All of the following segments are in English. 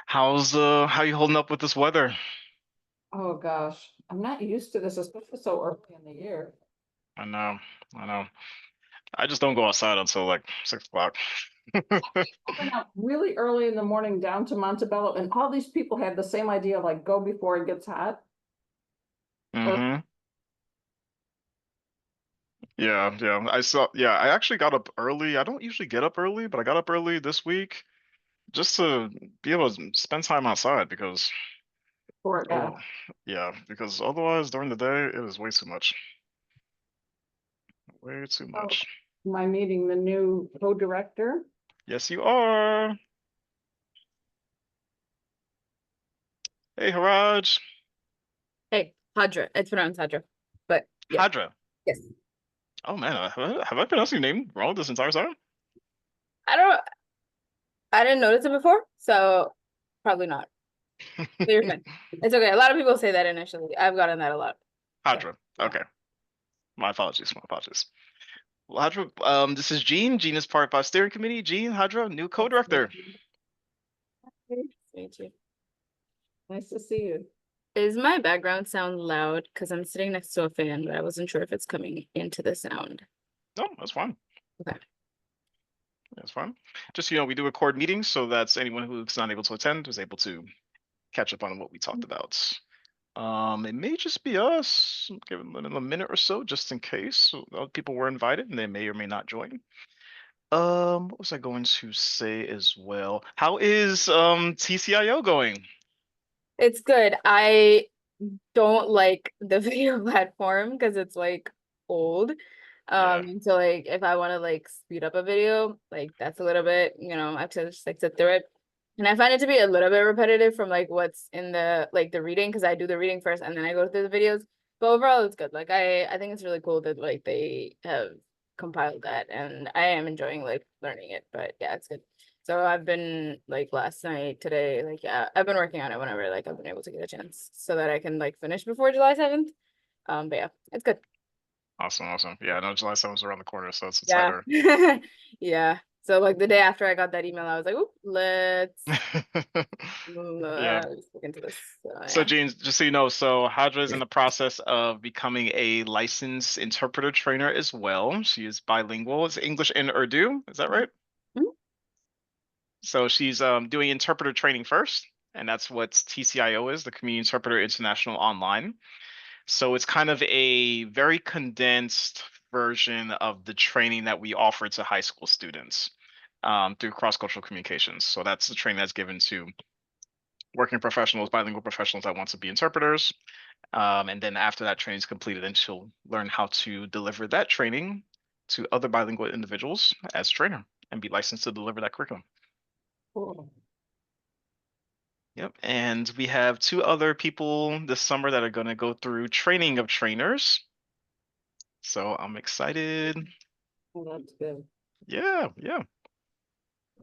How you holding up with this weather? Oh gosh, I'm not used to this, especially so early in the year. I know, I know. I just don't go outside until like 6 o'clock. I went out really early in the morning down to Montebello, and all these people had the same idea, like go before it gets hot. Or hmm Yeah, yeah. I actually got up early. I don't usually get up early, but I got up early this week just to be able to spend time outside because or oh yeah, because otherwise during the day it is way too much. Way too oh, much. my meeting the new co-director. Yes, you are. Hey, Haraj. Hey, Hadra. It's pronounced Hadra. But yeah, Hadra. yes. Oh man, have I pronounced your name wrong this entire time? I don't I didn't notice it before, so probably not. But you're fine. It's okay. A lot of people say that initially. I've gotten that a lot. So Hadra. yeah. Okay. My apologies. My apologies. Well, Hadra, this is Gene. Gene is part of our steering committee. Gene, Hadra, new Nice to meet co-director. you. Nice to meet you. Nice to see you. Is my background sound loud? Because I'm sitting next to a fan, but I wasn't sure if it's coming into the sound. No, that's fine. Okay. That's fine. Just, we do record meetings so that's anyone who's not able to attend is able to catch up on what we talked about. It may just be us. Give them a minute or so just in case. So other people were invited and they may or may not join. What was I going to say as well? How is TCIO going? It's good. I don't like the video platform because it's like old. Yeah. So like if I want to like speed up a video, like that's a little bit, I have to just like sit through it. And I find it to be a little bit repetitive from like what's in the like the reading because I do the reading first and then I go through the videos. But overall it's good. Like I think it's really cool that like they have compiled that and I am enjoying like learning it. But yeah, it's good. So I've been like last night, today, like yeah, I've been working on it whenever like I've been able to get a chance so that I can like finish before July 7th. But yeah, it's good. Awesome, awesome. Yeah, I know July 7th is around the corner, so it's Yeah. tighter. Yeah. So like the day after I got that email, I was like, "Oop, Yeah. let's look into this." So So, yeah. James, just so you know, so Hadra is in the process of becoming a licensed interpreter trainer as well. She is bilingual. It's English and Urdu. Is that right? Mhm. So she's doing interpreter training first, and that's what TCIO is, the Community Interpreter International Online. So it's kind of a very condensed version of the training that we offer to high school students through cross-cultural communications. So that's the training that's given to working professionals, bilingual professionals that want to be interpreters. And then after that training is completed, then she'll learn how to deliver that training to other bilingual individuals as trainer and be licensed to deliver that curriculum. Cool. Yep. And we have two other people this summer that are going to go through training of trainers. So I'm excited. Well, that's good. Yeah, yeah.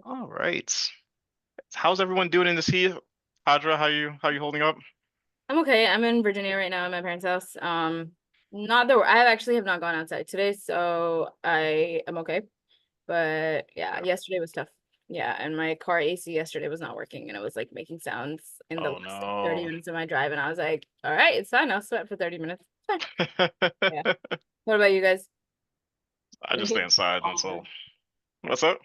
All right. How's everyone doing in this heat? Hadra, how you holding up? I'm okay. I'm in Virginia right now at my parents' house. Not that I actually have not gone outside today, so I am okay. But yeah, Yeah. yesterday was tough. Yeah, and my car AC yesterday was not working and it was like making sounds in the Oh last like 30 no. minutes of my drive. And I was like, all right, it's fine. I'll sweat for 30 minutes. It's fine. Yeah. What about you guys? I just stay Drinking inside until water. what's up?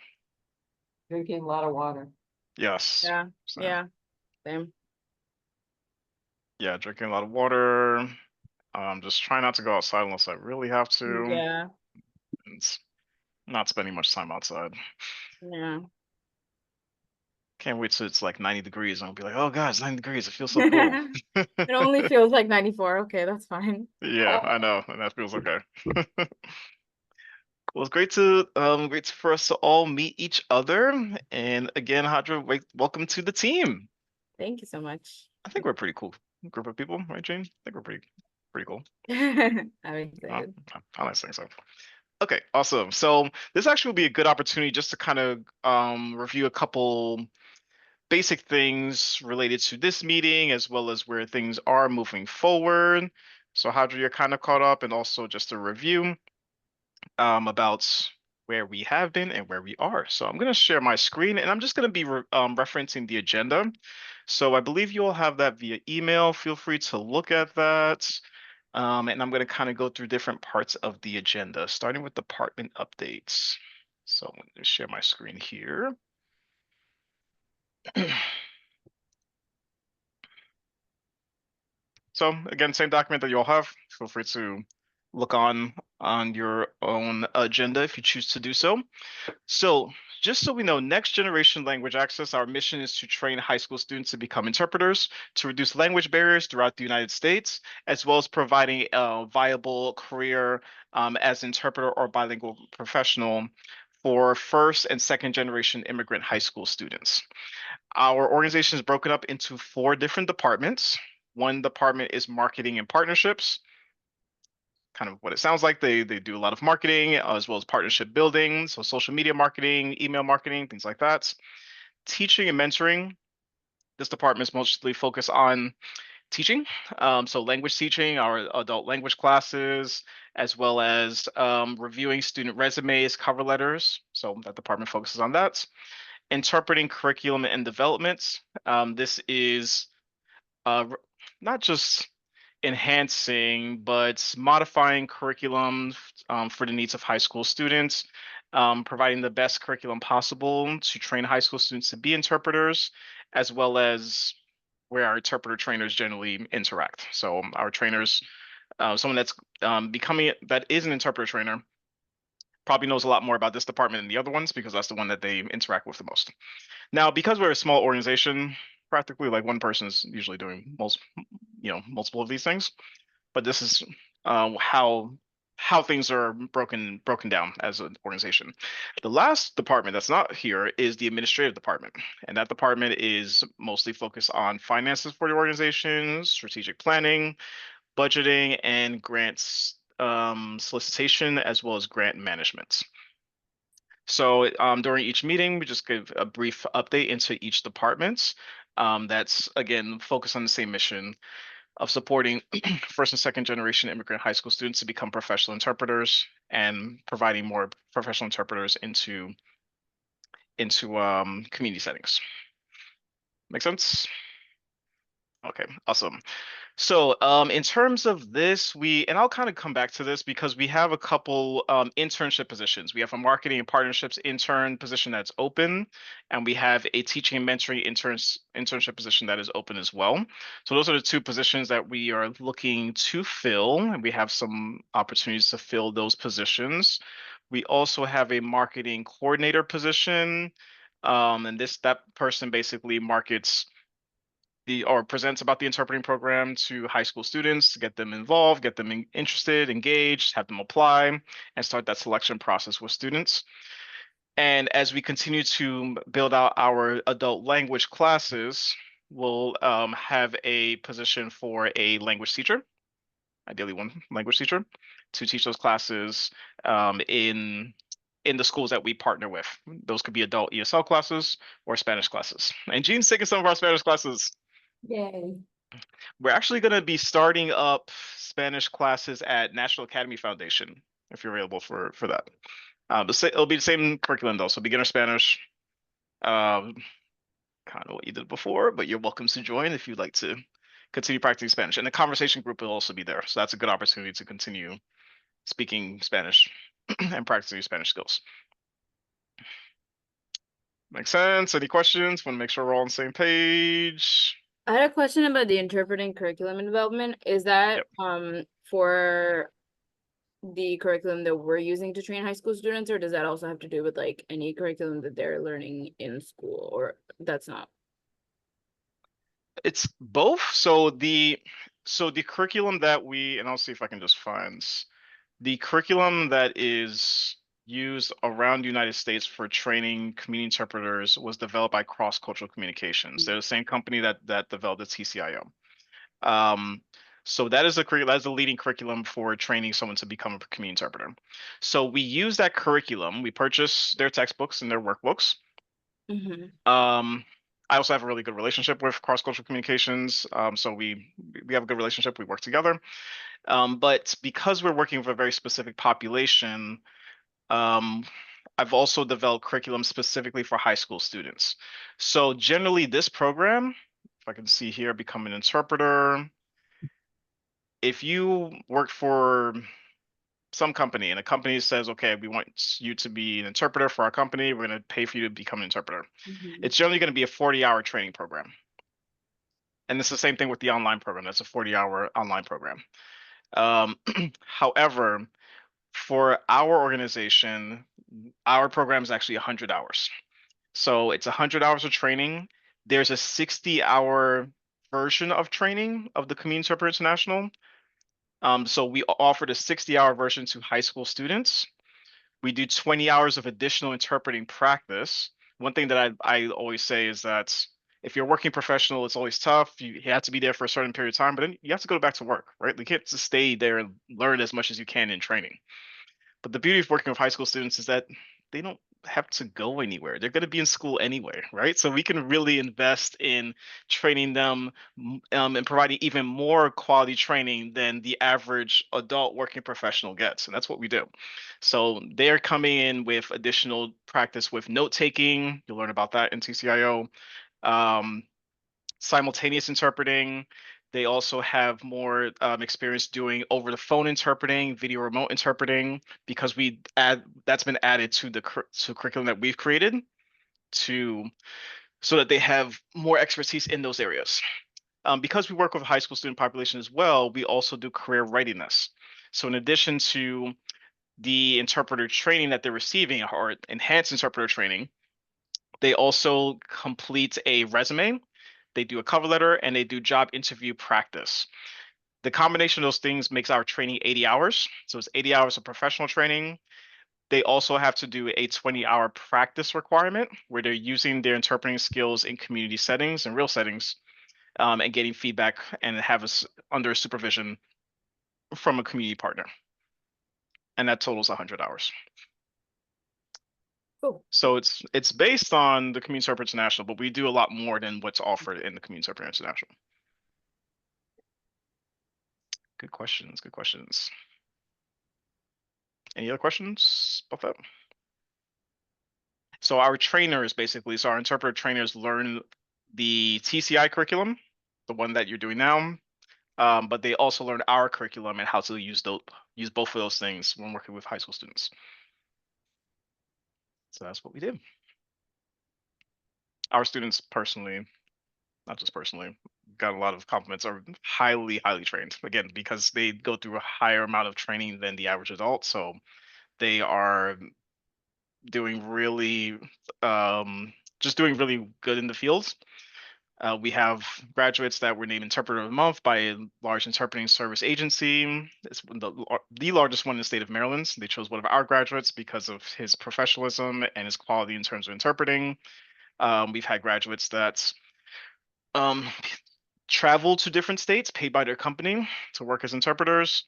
Drinking a lot of water. Yes. Yeah. So, Yeah. Same. yeah, drinking a lot of water. Just try not to go outside unless I really have to, Yeah. and not spending much time outside. Yeah. Can't wait till it's like 90 degrees and I'll be like, oh God, it's 90 degrees. It feels so cool. It only feels like 94. Okay, that's fine. Yeah, I know, and that feels okay. Well, it's great for us to all meet each other. And again, Hadra, welcome to the team. Thank you so much. I think we're a pretty cool group of people, right, Jane? I think we're pretty cool. I'm Uh, excited. I like saying so. Okay, awesome. So this actually will be a good opportunity just to kind of review a couple basic things related to this meeting as well as where things are moving forward. So Hadra, you're kind of caught up, and also just a review about where we have been and where we are. So I'm going to share my screen, and I'm just going to be referencing the agenda. So I believe you all have that via email. Feel free to look at that. And I'm going to kind of go through different parts of the agenda, starting with department updates. So I'm going to share my screen here. So again, same document that you all have. Feel free to look on your own agenda if you choose to do so. So just so we know, Next Generation Language Access, our mission is to train high school students to become interpreters, to reduce language barriers throughout the United States, as well as providing a viable career as interpreter or bilingual professional for first and second generation immigrant high school students. Our organization is broken up into 4 different departments. One department is marketing and partnerships, kind of what it sounds like. They do a lot of marketing as well as partnership building, so social media marketing, email marketing, things like that. Teaching and mentoring. This department is mostly focused on teaching, so language teaching, our adult language classes, as well as reviewing student resumes, cover letters. So that department focuses on that. Interpreting curriculum and development. This is not just enhancing, but modifying curriculum for the needs of high school students, providing the best curriculum possible to train high school students to be interpreters, as well as where our interpreter trainers generally interact. So our trainers, someone that's that is an interpreter trainer, probably knows a lot more about this department than the other ones because that's the one that they interact with the most. Now, because we're a small organization, practically like one person is usually doing multiple of these things, but this is how things are broken down as an organization. The last department that's not here is the administrative department, and that department is mostly focused on finances for the organization, strategic planning, budgeting, and grants solicitation, as well as grant management. So during each meeting, we just give a brief update into each department. That's again focused on the same mission of supporting first and second generation immigrant high school students to become professional interpreters and providing more professional interpreters into community settings. Make sense? Okay, awesome. So in terms of this, and I'll kind of come back to this because we have a couple internship positions. We have a marketing and partnerships intern position that's open, and we have a teaching and mentoring internship position that is open as well. So those are the 2 positions that we are looking to fill, and we have some opportunities to fill those positions. We also have a marketing coordinator position, and that person basically markets or presents about the interpreting program to high school students to get them involved, get them interested, engaged, have them apply, and start that selection process with students. And as we continue to build out our adult language classes, we'll have a position for a language teacher, ideally one language teacher, to teach those classes in the schools that we partner with. Those could be adult ESL classes or Spanish classes. And Jean's taking some of our Spanish classes. Yay. We're actually going to be starting up Spanish classes at National Academy Foundation, if you're available for that. It'll be the same curriculum though, so beginner Spanish, kind of what you did before, but you're welcome to join if you'd like to continue practicing Spanish. And the conversation group will also be there, so that's a good opportunity to continue speaking Spanish and practicing your Spanish skills. Makes sense? Any questions? Want to make sure we're all on the same page. I had a question about the interpreting curriculum and development. Is that for the curriculum that we're using to train high school students, or does that also have to do with like any curriculum that they're learning in school, or that's not? It's both. So the curriculum that and I'll see if I can just find the curriculum that is used around the United States for training community interpreters was developed by Cross Cultural Communications. They're the same company that developed the TCIO. So that is the leading curriculum for training someone to become a community interpreter. So we use that curriculum. We purchase their textbooks and their workbooks. I also have a really good relationship with Cross Cultural Communications. So we have a good relationship. We work together. But because we're working with a very specific population, I've also developed curriculum specifically for high school students. So generally this program, if I can see here, become an interpreter. If you work for some company and a company says, okay, we want you to be an interpreter for our company, we're going to pay for you to become an interpreter. It's generally going to be a 40-hour training program. And it's the same thing with the online program. That's a 40-hour online program. However, for our organization, our program is actually 100 hours. So it's 100 hours of training. There's a 60-hour version of training of the Community Interpreter International. So we offered a 60-hour version to high school students. We do 20 hours of additional interpreting practice. One thing that I always say is that if you're a working professional, it's always tough. You have to be there for a certain period of time, but then you have to go back to work, right? You can't just stay there and learn as much as you can in training. But the beauty of working with high school students is that they don't have to go anywhere. They're going to be in school anyway, right? So we can really invest in training them and providing even more quality training than the average adult working professional gets. And that's what we do. So they're coming in with additional practice with note taking. You'll learn about that in TCIO. Simultaneous interpreting. They also have more experience doing over the phone interpreting, video remote interpreting, because that's been added to the curriculum that we've created so that they have more expertise in those areas. Because we work with a high school student population as well, we also do career readiness. So in addition to the interpreter training that they're receiving or enhanced interpreter training, they also complete a resume, they do a cover letter, and they do job interview practice. The combination of those things makes our training 80 hours. So it's 80 hours of professional training. They also have to do a 20-hour practice requirement where they're using their interpreting skills in community settings and real settings and getting feedback and have us under supervision from a community partner. And that totals 100 hours. Cool. So it's based on the Community Interpreter International, but we do a lot more than what's offered in the Community Interpreter International. Good questions. Good questions. Any other questions about that? So our trainers basically, so our interpreter trainers learn the TCI curriculum, the one that you're doing now, but they also learn our curriculum and how to use both of those things when working with high school students. So that's what we do. Our students personally, not just personally, got a lot of compliments, are highly, highly trained. Again, because they go through a higher amount of training than the average adult. So they are doing really, just doing really good in the fields. We have graduates that were named Interpreter of the Month by a large interpreting service agency. It's the largest one in the state of Maryland. They chose one of our graduates because of his professionalism and his quality in terms of interpreting. We've had graduates that travel to different states paid by their company to work as interpreters.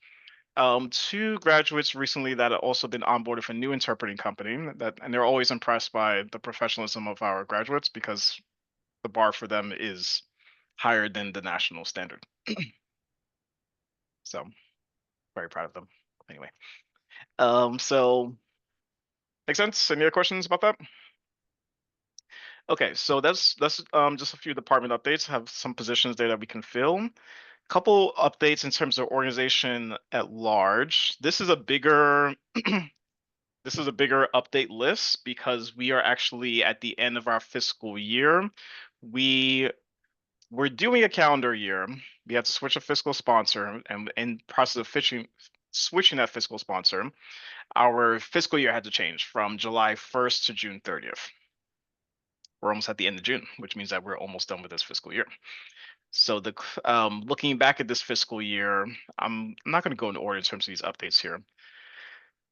2 graduates recently that have also been onboarded for a new interpreting company and they're always impressed by the professionalism of our graduates because the bar for them is higher than the national standard. So very proud of them. Anyway, so makes sense. Any other questions about that? Okay, so that's just a few department updates. Have some positions there that we can fill. Couple updates in terms of organization at large. This is a bigger this is a bigger update list because we are actually at the end of our fiscal year. We're doing a calendar year. We have to switch a fiscal sponsor, and in process of switching that fiscal sponsor, our fiscal year had to change from July 1st to June 30th. We're almost at the end of June, which means that we're almost done with this fiscal year. So looking back at this fiscal year, I'm not going to go in order in terms of these updates here,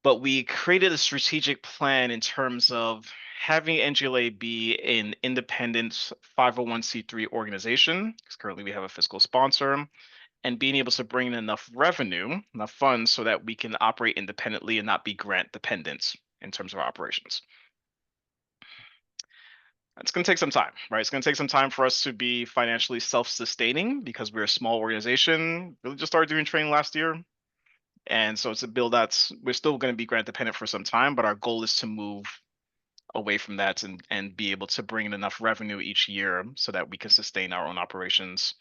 but we created a strategic plan in terms of having NGLA be an independent 501c3 organization, because currently we have a fiscal sponsor, and being able to bring in enough revenue, enough funds, so that we can operate independently and not be grant dependent in terms of our operations. It's going to take some time, right? It's going to take some time for us to be financially self-sustaining because we're a small organization. Really just started doing training last year. And so it's a bill that's, we're still going to be grant dependent for some time, but our goal is to move away from that and be able to bring in enough revenue each year so that we can sustain our own operations.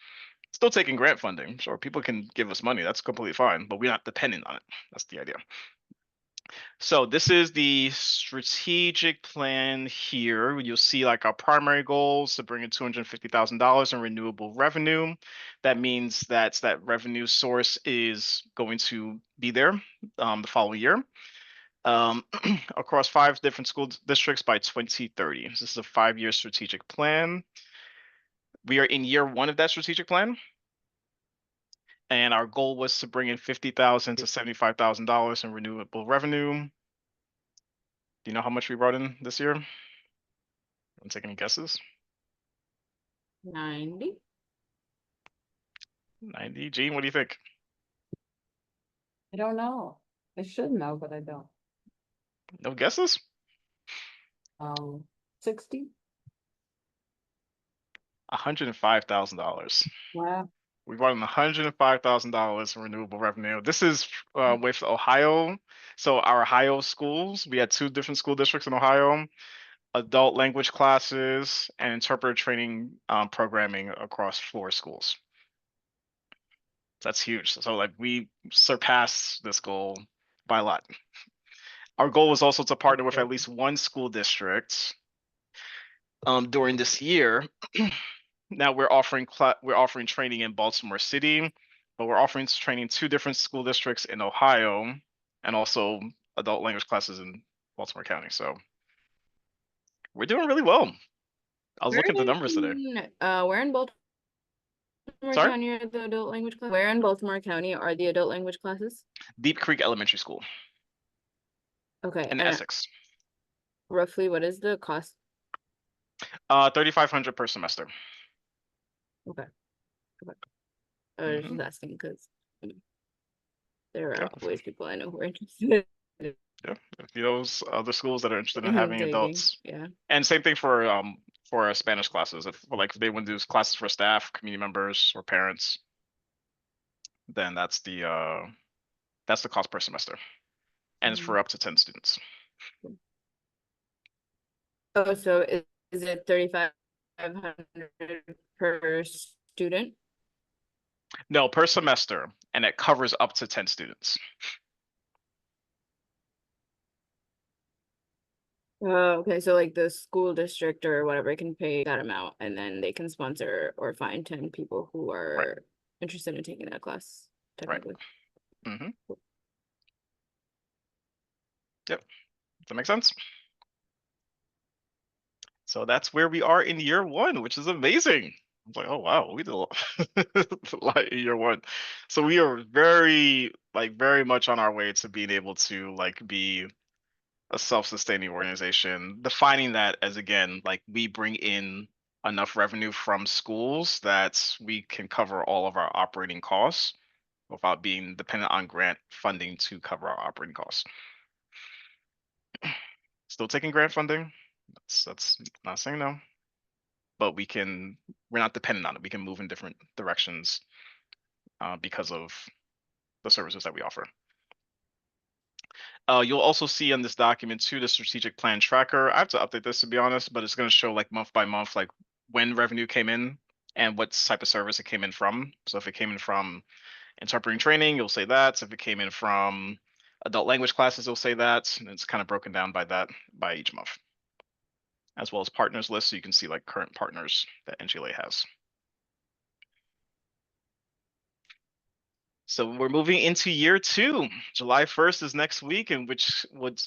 Still taking grant funding. Sure, people can give us money. That's completely fine, but we're not dependent on it. That's the idea. So this is the strategic plan here. You'll see like our primary goals to bring in $250,000 in renewable revenue. That means that revenue source is going to be there the following year across 5 different school districts by 2030. This is a 5-year strategic plan. We are in year 1 of that strategic plan. And our goal was to bring in $50,000 to $75,000 in renewable revenue. Do you know how much we brought in this year? I'm taking any guesses. 90. 90. Gene, what do you think? I don't know. I should know, but I don't. No guesses? 60? $105,000. Wow. We brought in $105,000 in renewable revenue. This is with Ohio. So our Ohio schools, we had 2 different school districts in Ohio, adult language classes and interpreter training programming across 4 schools. That's huge. So like we surpassed this goal by a lot. Our goal was also to partner with at least 1 school district during this year. Now we're offering training in Baltimore City, but we're offering training 2 different school districts in Ohio and also adult language classes in Baltimore County. So we're doing really well. I was looking at the numbers today. Where in Baltimore Sorry? County are the adult language classes? Where in Baltimore County are the adult language classes? Deep Creek Elementary School Okay, in and Essex. roughly what is the cost? $3,500 per semester. Okay. I was just asking because there are always people I know who are interested. Yeah, if those other schools that are interested in in having digging, adults. Yeah. And same thing for Spanish classes. If they want to do classes for staff, community members, or parents, then that's the cost per semester, and it's for up to 10 students. Oh, so is it 3,500 per student? No, per semester, and it covers up to 10 students. Oh, okay, so like the school district or whatever can pay that amount and then they can sponsor or find 10 people who are interested in taking that class, technically. Mm-hmm. Yep. Does that make sense? So that's where we are in year 1, which is amazing. I was like, oh wow, we did a lot in year 1. So we are very much on our way to being able to be a self-sustaining organization, defining that as, again, we bring in enough revenue from schools that we can cover all of our operating costs without being dependent on grant funding to cover our operating costs. Still taking grant funding. That's not saying no, but we're not dependent on it. We can move in different directions because of the services that we offer. You'll also see on this document too, the strategic plan tracker. I have to update this, to be honest, but it's going to show month by month, when revenue came in and what type of service it came in from. So if it came in from interpreting training, you'll say that. If it came in from adult language classes, you'll say that. And it's kind of broken down by each month, as well as partners list. So you can see current partners that NGLA has. So we're moving into year 2. July 1st is next week, and which would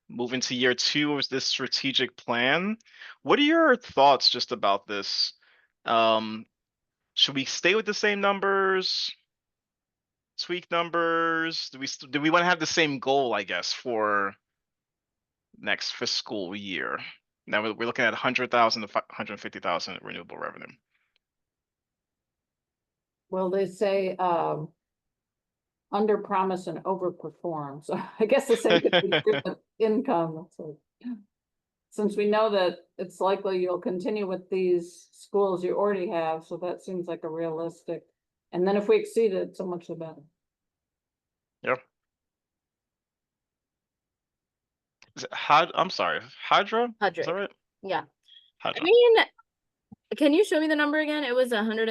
move into year 2 of this strategic plan. What are your thoughts just about this? Should we stay with the same numbers? Tweak numbers? Do we want to have the same goal, I guess, for next fiscal year? Now we're looking at 100,000 to 150,000 renewable revenue. Well, they say, under promise and over perform. So I guess the same could be true with income. So, since we know that it's likely you'll continue with these schools you already have, so that seems like a realistic. And then if we exceed it, so much the better. Yeah. Is it I'm sorry, Hydra? Is that Hydra. right? Yeah. I Hydra. mean, can you show me the number again? It was 100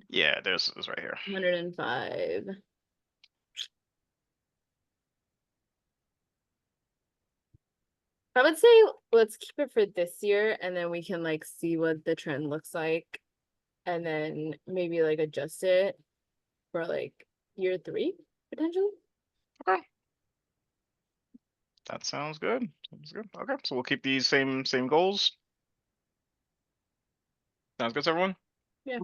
Yeah, it's right here. 105. I would say let's keep it for this year and then we can like see what the trend looks like and then maybe like adjust it for like year 3 potentially. Okay. That sounds good. Sounds good. Okay, so we'll keep these same goals. Sounds good to everyone? Yeah.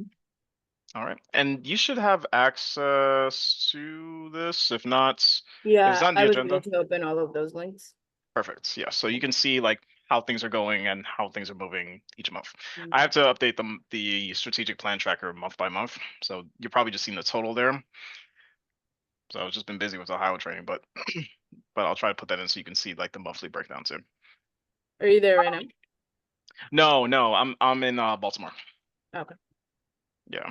All right. And you should have access to this. If not, if Yeah, it's on the I was agenda, able to open all of those links. perfect. Yeah, so you can see like how things are going and how things are moving each month. Mm. I have to update the strategic plan tracker month by month. So you're probably just seeing the total there. So I've just been busy with Ohio training, but but I'll try to put that in so you can see like the monthly breakdown too. Are you there right now? No, I'm in Baltimore. Okay. Yeah.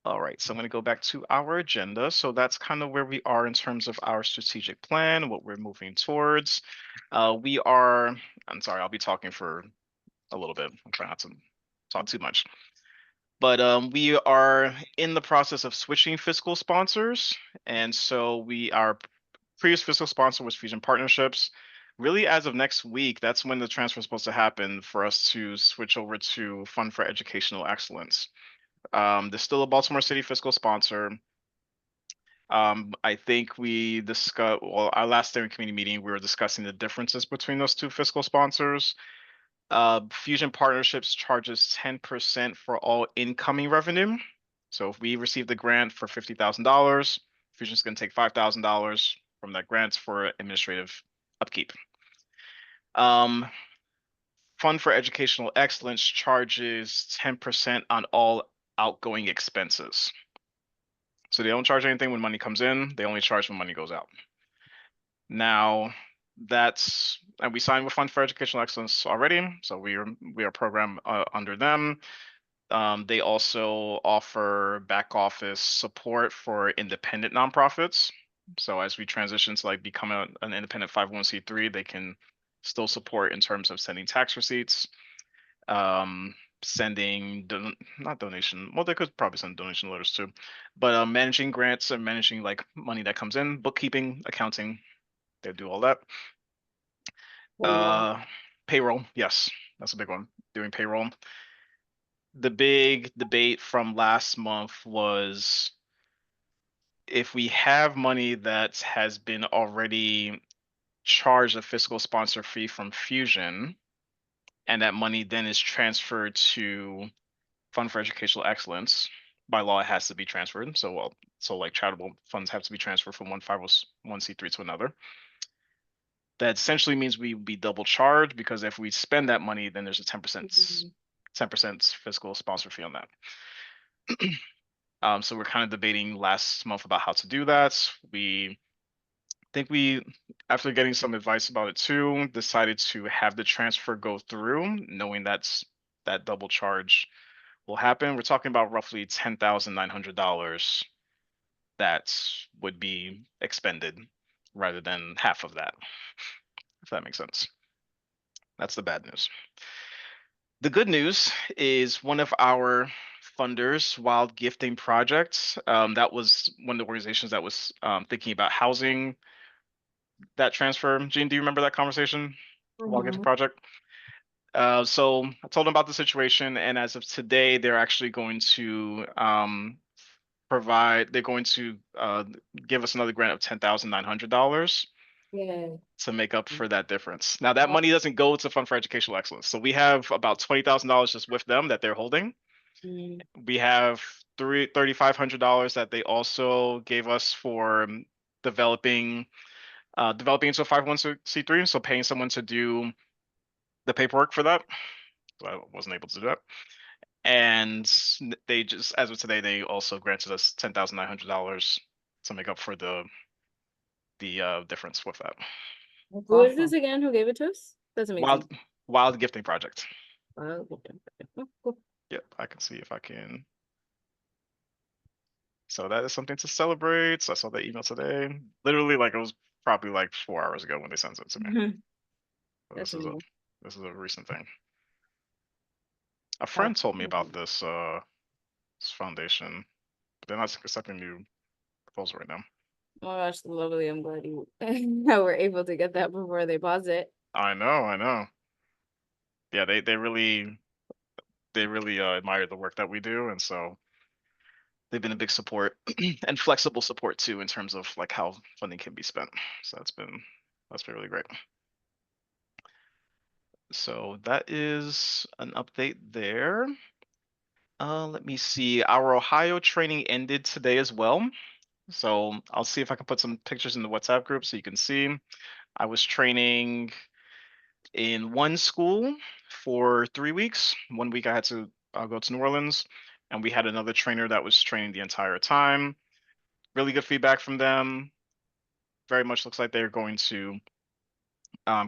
All right, so I'm going to go back to our agenda. So that's kind of where we are in terms of our strategic plan, what we're moving towards. I'm sorry, I'll be talking for a little bit. I'll try not to talk too much. But we are in the process of switching fiscal sponsors. And so our previous fiscal sponsor was Fusion Partnerships. Really, as of next week, that's when the transfer is supposed to happen for us to switch over to Fund for Educational Excellence. There's still a Baltimore City fiscal sponsor. I think we discussed, well, our last steering committee meeting, we were discussing the differences between those two fiscal sponsors. Fusion Partnerships charges 10% for all incoming revenue. So if we receive the grant for $50,000, Fusion's going to take $5,000 from that grant for administrative upkeep. Fund for Educational Excellence charges 10% on all outgoing expenses. So they don't charge anything when money comes in, they only charge when money goes out. Now, and we signed with Fund for Educational Excellence already, so we are programmed under them. They also offer back office support for independent nonprofits. So as we transition to like become an independent 501c3, they can still support in terms of sending tax receipts, sending not donation. Well, they could probably send donation letters too, but managing grants and managing like money that comes in, bookkeeping, accounting, they do all that. Payroll, yes, that's a big one. Doing payroll. The big debate from last month was if we have money that has been already charged a fiscal sponsor fee from Fusion, and that money then is transferred to Fund for Educational Excellence. By law, it has to be transferred. So like charitable funds have to be transferred from one 501c3 to another. That essentially means we would be double charged because if we spend that money, then there's a 10% fiscal sponsor fee on that. So we're kind of debating last month about how to do that. We think after getting some advice about it too, decided to have the transfer go through, knowing that double charge will happen. We're talking about roughly $10,900 that would be expended rather than half of that, if that makes sense. That's the bad news. The good news is one of our funders, Wild Gifting Projects, that was one of the organizations that was thinking about housing that transfer. Gene, do you remember that conversation? Wild Gifting Project? So I told them about the situation, and as of today, they're actually going to they're going to give us another grant of $10,900 to make up for that difference. Now that money doesn't go to Fund for Educational Excellence. So we have about $20,000 just with them that they're holding. We have $3,500 that they also gave us for developing into a 501c3, so paying someone to do the paperwork for that. So I wasn't able to do that. And they just, as of today, they also granted us $10,900 to make up for the difference with that. Who is this again? Who gave it to us? Doesn't make sense. Wild Gifting Project. Wild Gifting. Oh, cool. Yep, I can see if I can So that is something to celebrate. So I saw that email today. Literally, like it was probably like 4 hours ago when they sent it to me. Mhm. So That's amazing. this is a recent thing. A That's friend told me about amazing. this foundation, but they're not accepting new proposal right now. Oh my gosh, lovely. I'm glad you were able to get that before they pause it. I know. Yeah, they really admire the work that we do, and so they've been a big support and flexible support too in terms of like how funding can be spent. So that's been really great. So that is an update there. Let me see. Our Ohio training ended today as well. So I'll see if I can put some pictures in the WhatsApp group so you can see. I was training in one school for 3 weeks. 1 week I had to go to New Orleans, and we had another trainer that was training the entire time. Really good feedback from them. Very much looks like they're going to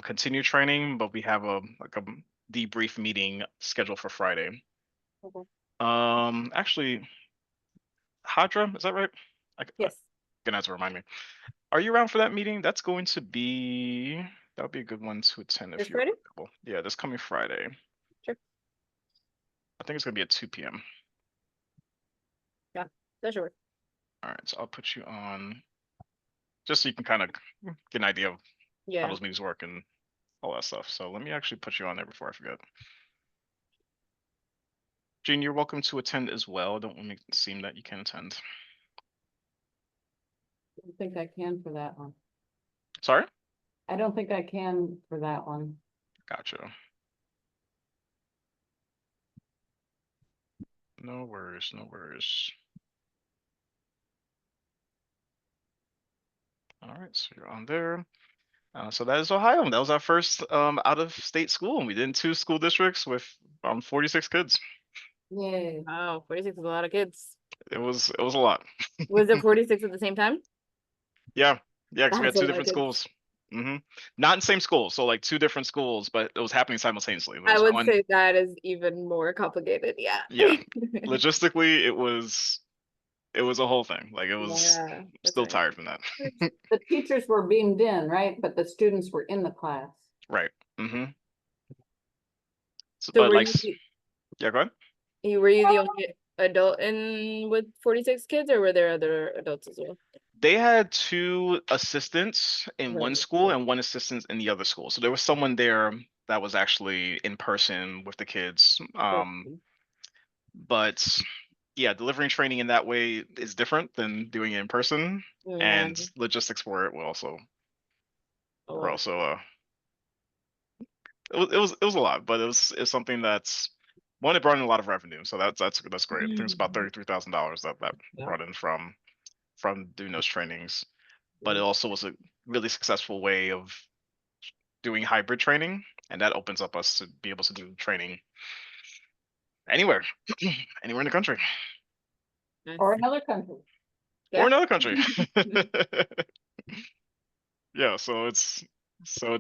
continue training, but we have a debrief meeting scheduled for Friday. Okay. Actually, Hadra, is that right? Yes. Gonna have to remind me. Are you around for that meeting? That's going to be that would be a good one to attend if This you're Friday? available. Yeah, this coming Friday. Sure. I think it's gonna be at 2 p.m. Yeah, that should work. All right, so I'll put you on just so you can kind of get an idea of how Yeah. those meetings work and all that stuff. So let me actually put you on there before I forget. Jean, you're welcome to attend as well. Don't want to make it seem that you can't attend. I don't think I can for that one. Sorry? I don't think I can for that one. Gotcha. No worries, no worries. All right, so you're on there. So that is Ohio. That was our first out of state school, and we did in 2 school districts with 46 kids. Yay. Wow, 46 is a lot of kids. It was a lot. Was it 46 at the same time? Yeah, because we had That's a 2 lot of different kids. schools. Not in the same school, so like 2 different schools, but it was happening simultaneously. There I was would one. say that is even more complicated. Yeah. Yeah, logistically, it was a whole thing. Like it was Yeah, that's still right. tired from that. The teachers were beamed in, right? But the students were in the class. Right. So, So but were like, you yeah, go ahead. were you the only adult in with 46 kids, or were there other adults as well? They had 2 assistants in one Right. school and 1 assistant in the other school. So there was someone there that was actually in person with the kids. But yeah, delivering training in that way is different than doing it in person. Yeah. And logistics for it were also A were lot of also it was a lot, but it's something that's one, it brought in a lot of revenue. So that's great. I think it's about $33,000 that Yeah. brought in from doing those trainings. But it also was a really successful way of doing hybrid training, and that opens up us to be able to do training anywhere, anywhere in the country Nice. Or another country. Yeah. or another country. Yeah, so it's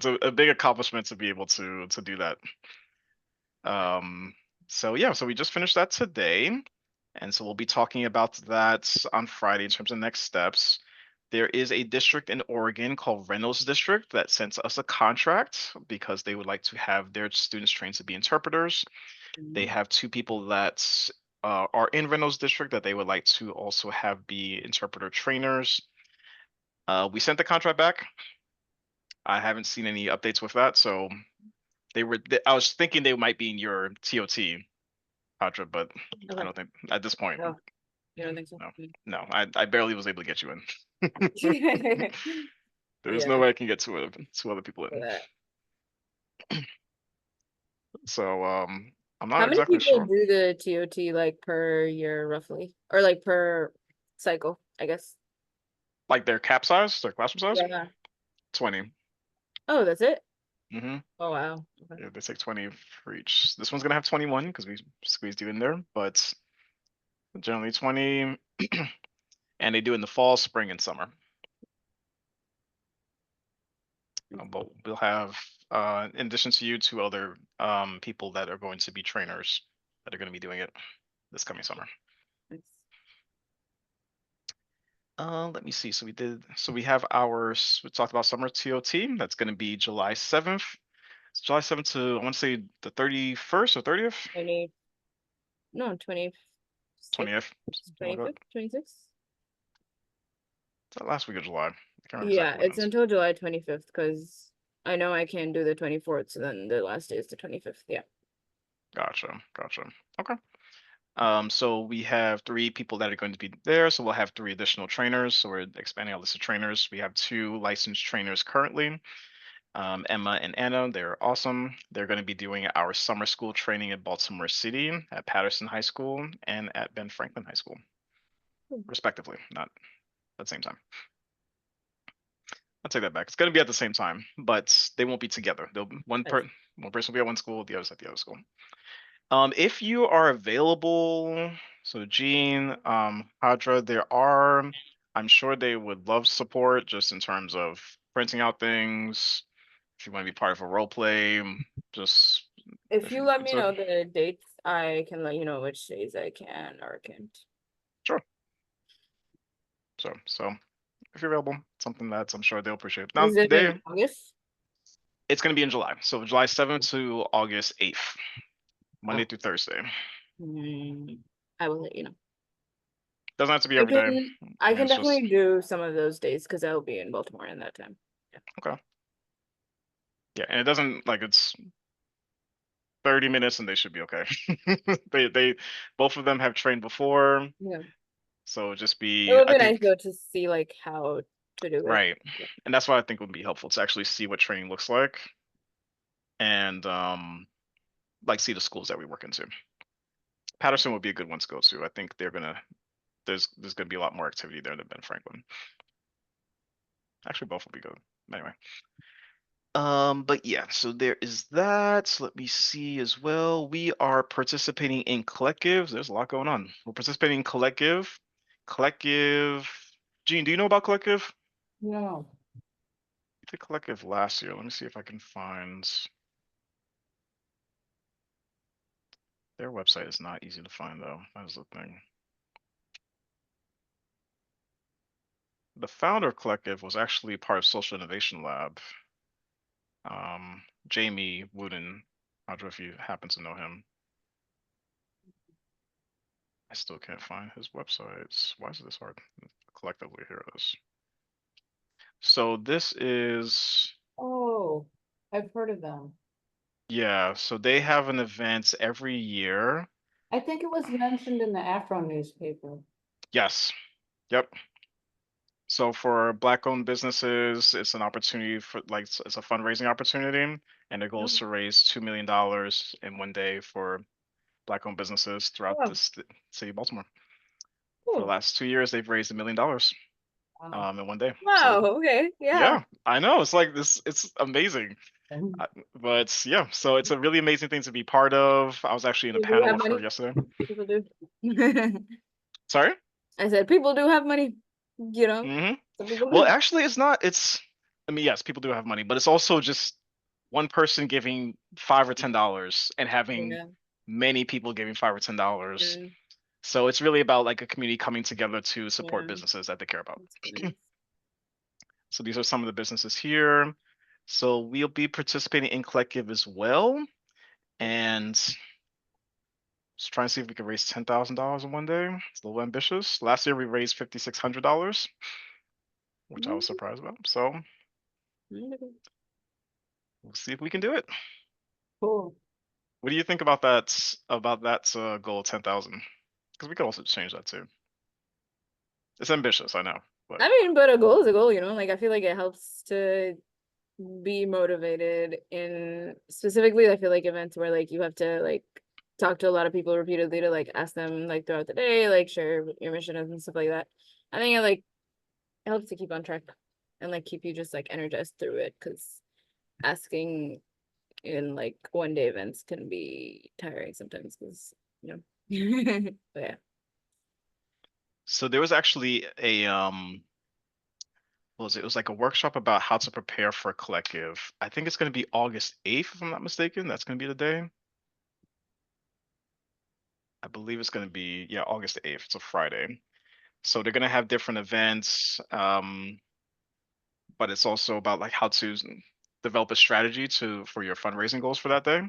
a big accomplishment to be able to do that. So yeah, so we just finished that today, and so we'll be talking about that on Friday in terms of next steps. There is a district in Oregon called Reynolds District that sent us a contract because they would like to have their students trained to be interpreters. They have 2 people that are in Reynolds District that they would like to also have be interpreter trainers. We sent the contract back. I haven't seen any updates with that, so I was thinking they might be in your TOT, Padra, but I Okay. don't think at this point. No, you don't think so? No, I barely was able to get you in. There's Yeah, no way I can get 2 other people for in. that. So I'm How not many exactly people sure. do the TOT like per year roughly? Or like per cycle, I guess. Like their cap size, their classroom size, Yeah. 20. Oh, that's it? Mm-hmm. Oh wow. Okay. Yeah, they take 20 for each. This one's gonna have 21 because we squeezed you in there, but generally 20, and they do in the fall, spring, and summer. But we'll have, in addition to you, 2 other people that are going to be trainers that are going to be doing it this coming summer. Nice. Let me see. So we have we talked about summer TOT. That's going to be July 7th. It's July 7th to, I want to say the 31st or 30th, 20, no, 26, 20th. something like that. 25th, 26th. Is that last week of July? I can't remember Yeah, exactly when it's it is. until July 25th because I know I can't do the 24th, so then the last day is the 25th. Yeah. Gotcha. Okay. So we have 3 people that are going to be there. So we'll have 3 additional trainers. So we're expanding our list of trainers. We have 2 licensed trainers currently. Emma and Anna, they're awesome. They're going to be doing our summer school training in Baltimore City, at Patterson High School, and at Ben Franklin High School, Hmm. respectively, not at the same time. I'll take that back. It's going to be at the same time, but they won't be together. They'll one Nice. person will be at one school, the other's at the other school. If you are available, so Jean, Hadra, I'm sure they would love support just in terms of printing out things. If you want to be part of a role play, just If if you you, let it's me a know the dates, I can let you know which days I can or can't. sure. So if you're available, something that's I'm sure they'll appreciate. Now Is it in August? it's going to be in July, so July 7th to August 8th, Monday Oh. through Thursday. I will let you know. Doesn't have to be I every day. I can It's just definitely do some of those days because I'll be in Baltimore in that time. okay. Yeah, and it doesn't like it's 30 minutes and they should be okay. They both of them have trained before, Yeah. so just It be would I be nice think though to see like how to do it. right. Yeah. And that's what I think would be helpful to actually see what training looks like and like see the schools that we work into. Patterson would be a good one to go to. I think there's gonna be a lot more activity there than Ben Franklin. Actually, both will be good. Anyway. But yeah, so there is that. So let me see as well. We are participating in collectives. There's a lot going on. We're participating in collective. Collective. Gene, do you know about collective? No, I did collective last year. Let me see if I can find. Their website is not easy to find though. That is the thing. The founder of collective was actually part of Social Innovation Lab. Jamie Wooden. I don't know if you happen to know him. I still can't find his websites. Why is this hard? Collectively, here it is. So this is, oh, I've heard of them. yeah, so they have an event every year. I think it was mentioned in the Afro newspaper. Yes. Yep. So for Black-owned businesses, it's an opportunity for like it's a fundraising opportunity, and the goal is to raise $2 million in one day for Black-owned businesses throughout Oh, the city of Baltimore. For the Cool. last 2 years, they've raised $1 million wow. in one day. Wow, So okay. Yeah. yeah, I know it's like this. It's amazing. But yeah, so it's a really amazing thing to be part of. I was actually in a People do panel have with her money. yesterday. People do. Sorry? I said people do have money, you know. hmm Some people Well, do. actually, it's not. I mean, yes, people do have money, but it's also just one person giving $5 or $10 and having Yeah. many people giving $5 or $10. Mm, So it's really about like a community coming together to support yeah. businesses that they care about. That's pretty nice. So these are some of the businesses here. So we'll be participating in Collective as well. And just trying to see if we can raise $10,000 in one day. It's a little ambitious. Last year we raised $5,600, which I was surprised about. So we'll see if we can do it. Cool. What do you think about that? About that goal of 10,000? Because we could also change that too. It's ambitious, I know, but I mean, but a goal is a goal, you know. Like I feel like it helps to be motivated in specifically. I feel like events where like you have to like talk to a lot of people repeatedly to like ask them like throughout the day, like share what your mission is and stuff like that. I think it like it helps to keep on track and like keep you just like energized through it because asking in like one day events can be tiring sometimes because you know. But yeah. so there was actually a what was it? It was like a workshop about how to prepare for a collective. I think it's going to be August 8th, if I'm not mistaken. That's going to be the day. I believe it's going to be, yeah, August 8th. It's a Friday. So they're gonna have different events, but it's also about like how to develop a strategy for your fundraising goals for that day.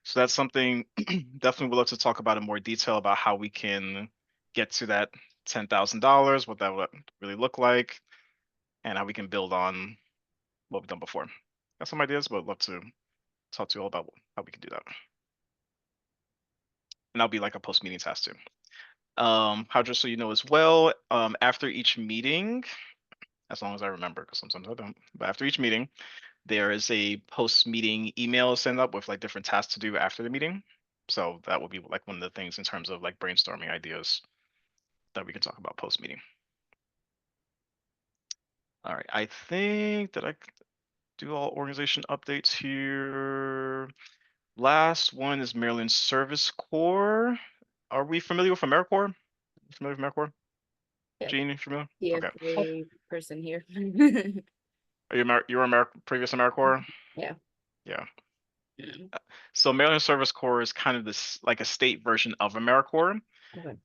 So that's something definitely would love to talk about in more detail about how we can get to that $10,000, what that would really look like, and how we can build on what we've done before. Got some ideas, but I'd love to talk to you all about how we can do that. And that'll be like a post meeting task too. How just so you know as well, after each meeting, as long as I remember, because sometimes I don't, but after each meeting, there is a post meeting email sent up with like different tasks to do after the meeting. So that would be like one of the things in terms of like brainstorming ideas that we can talk about post meeting. All right, I think that I could do all organization updates here. Last one is Maryland Service Corps. Are we familiar with AmeriCorps? Familiar with AmeriCorps? Yeah. Gene, you familiar? Yeah, Okay. a person here. Are you're previous AmeriCorps? Yeah. Yeah. Mm, So Maryland Service Corps is kind of this like a state version of AmeriCorps. okay.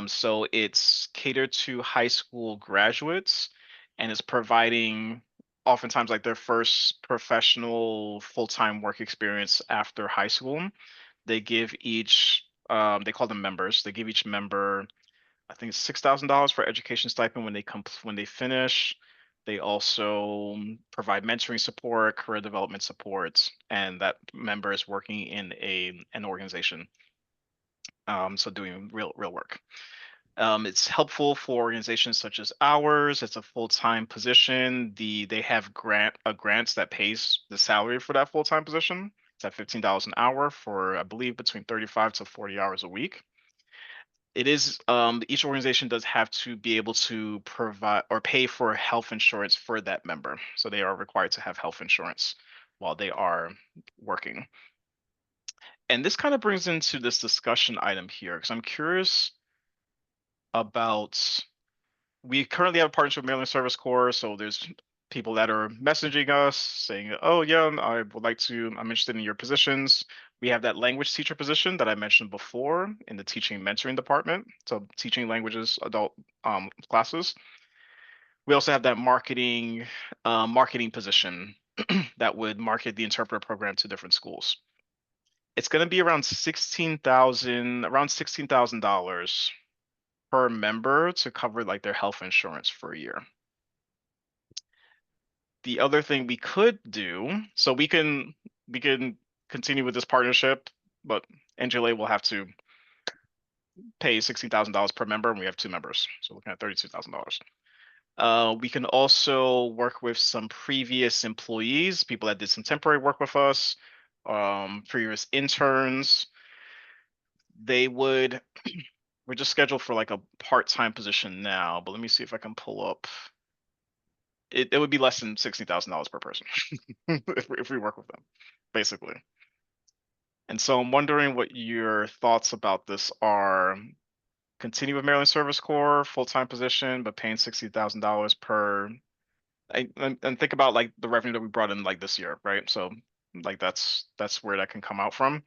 So it's catered to high school graduates and is providing oftentimes like their first professional full-time work experience after high school. They give each they call them members. They give each member, I think it's $6,000 for education stipend when they finish. They also provide mentoring support, career development support, and that member is working in an organization. So doing real work. It's helpful for organizations such as ours. It's a full-time position. They have grants that pays the salary for that full-time position. It's at $15 an hour for, I believe, between 35 to 40 hours a week. It is each organization does have to be able to provide or pay for health insurance for that member. So they are required to have health insurance while they are working. And this kind of brings into this discussion item here, because I'm curious about, we currently have a partnership with Maryland Service Corps, so there's people that are messaging us saying, oh yeah, I'm interested in your positions. We have that language teacher position that I mentioned before in the teaching and mentoring department, so teaching languages, adult classes. We also have that marketing position that would market the interpreter program to different schools. It's going to be around $16,000 per member to cover like their health insurance for a year. The other thing we could do, so we can continue with this partnership, but NJLA will have to pay $16,000 per member, and we have 2 members, so looking at $32,000. We can also work with some previous employees, people that did some temporary work with us, previous interns. We're just scheduled for like a part-time position now, but let me see if I can pull up. It would be less than $60,000 per person if we work with them, basically. And so I'm wondering what your thoughts about this are. Continue with Maryland Service Corps, full-time position, but paying $60,000 per. And think about like the revenue that we brought in like this year, right? So like that's where that can come out from,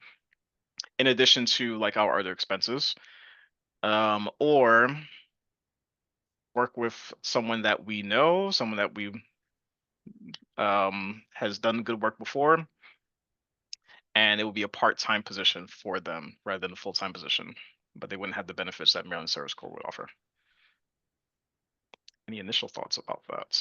in addition to like our other expenses. Or work with someone that we know, someone that we has done good work before, and it would be a part-time position for them rather than a full-time position, but they wouldn't have the benefits that Maryland Service Corps would offer. Any initial thoughts about that?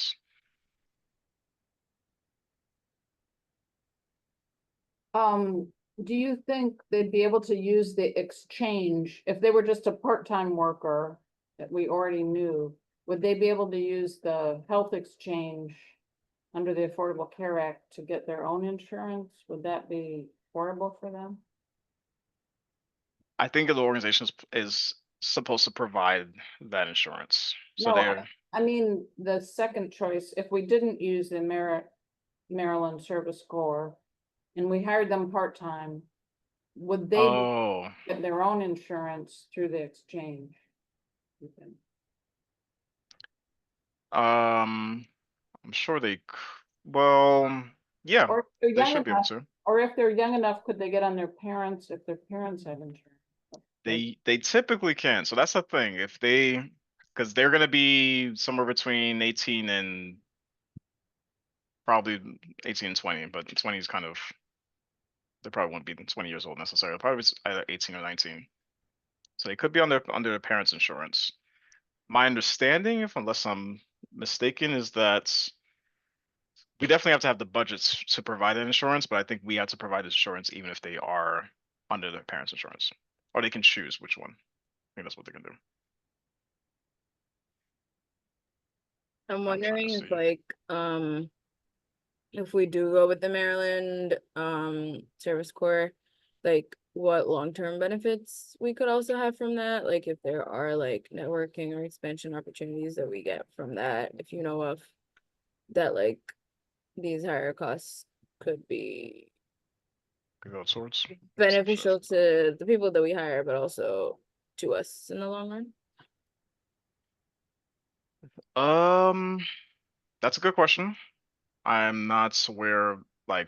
Do you think they'd be able to use the exchange if they were just a part-time worker that we already knew? Would they be able to use the health exchange under the Affordable Care Act to get their own insurance? Would that be affordable for them? I think the organization is supposed to provide that insurance. So No, they're I mean, the second choice, if we didn't use the Maryland Service Corps and we hired them part-time, would they oh get their own insurance through the exchange? I'm sure well, yeah, Or if they're they young should be able enough, to. or if they're young enough, could they get on their parents if their parents have insurance? They typically can. So that's the thing. If they, Because they're gonna be somewhere between 18 and probably 18 and 20, but 20 is kind of, they probably won't be 20 years old necessarily. Probably it's either 18 or 19. So they could be under their parents' insurance. My understanding, if unless I'm mistaken, is that we definitely have to have the budgets to provide that insurance, but I think we have to provide insurance even if they are under their parents' insurance, or they can choose which one. I think that's what they can do. I'm trying to wondering if see. if we do go with the Maryland Service Corps, like what long-term benefits we could also have from that, like if there are like networking or expansion opportunities that we get from that, if you know of that, like these higher costs could be Could go towards. beneficial to the people that we hire, but also to us in the long run. That's a good question. I'm not aware, like,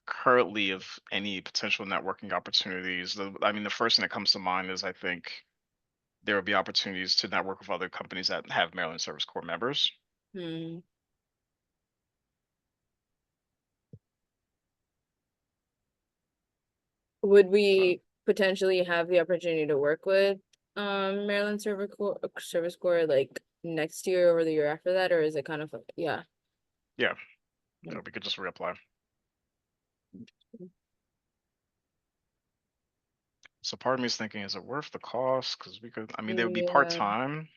currently of any potential networking opportunities. I mean, the first thing that comes to mind is I think there will be opportunities to network with other companies that have Maryland Service Corps members. Hmm. Would we potentially have the opportunity to work with Maryland Service Corps like next year or the year after that, or is it kind of like, yeah? Yeah, we could just reapply. So part of me is thinking, is it worth the cost? Because we could, I mean, they would be Yeah. part-time.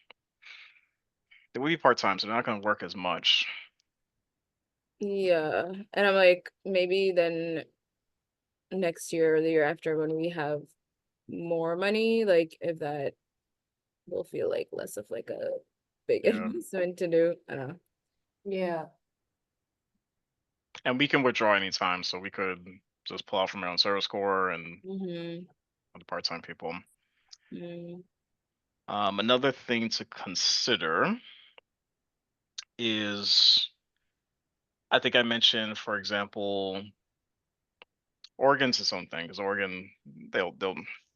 They would be part-time, so they're not going to work as much. Yeah, and I'm like, maybe then next year or the year after when we have more money, like if that will feel like less of like a big Yeah. investment to do. I don't know. Yeah, And we can withdraw anytime, so we could just pull out from Maryland Service Corps and Mm-hmm. the part-time people. Mm. Another thing to consider is, I think I mentioned, for example, Oregon's its own thing because Oregon, they'll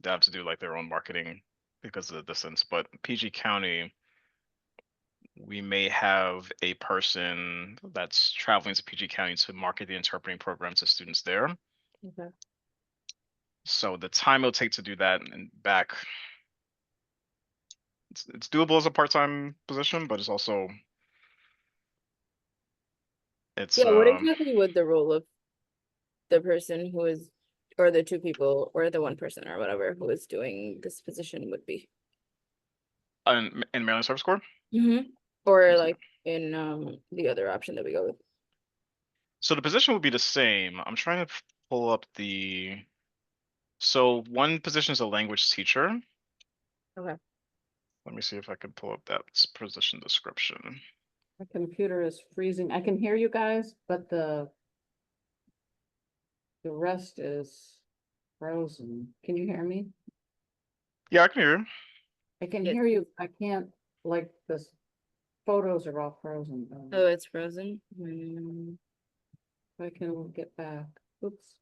have to do like their own marketing because of the distance. But PG County, we may have a person that's traveling to PG County to market the interpreting program to students there. Okay. So the time it'll take to do that and back, it's doable as a part-time position, but it's also Yeah, what exactly would the role of the person who is, or the two people, or the one person or whatever who is doing this position would be? in Maryland Service Corps. Mm-hmm. Or like in the other option that we go with. So the position would be the same. I'm trying to pull up the. So one position is a language teacher. Okay. Let me see if I can pull up that position description. my computer is freezing. I can hear you guys, but the rest is frozen. Can you hear me? Yeah, I can hear you. I can Yes. hear you. I can't, like, the photos are all frozen. Oh, it's frozen. Mm. I can get back. Oops,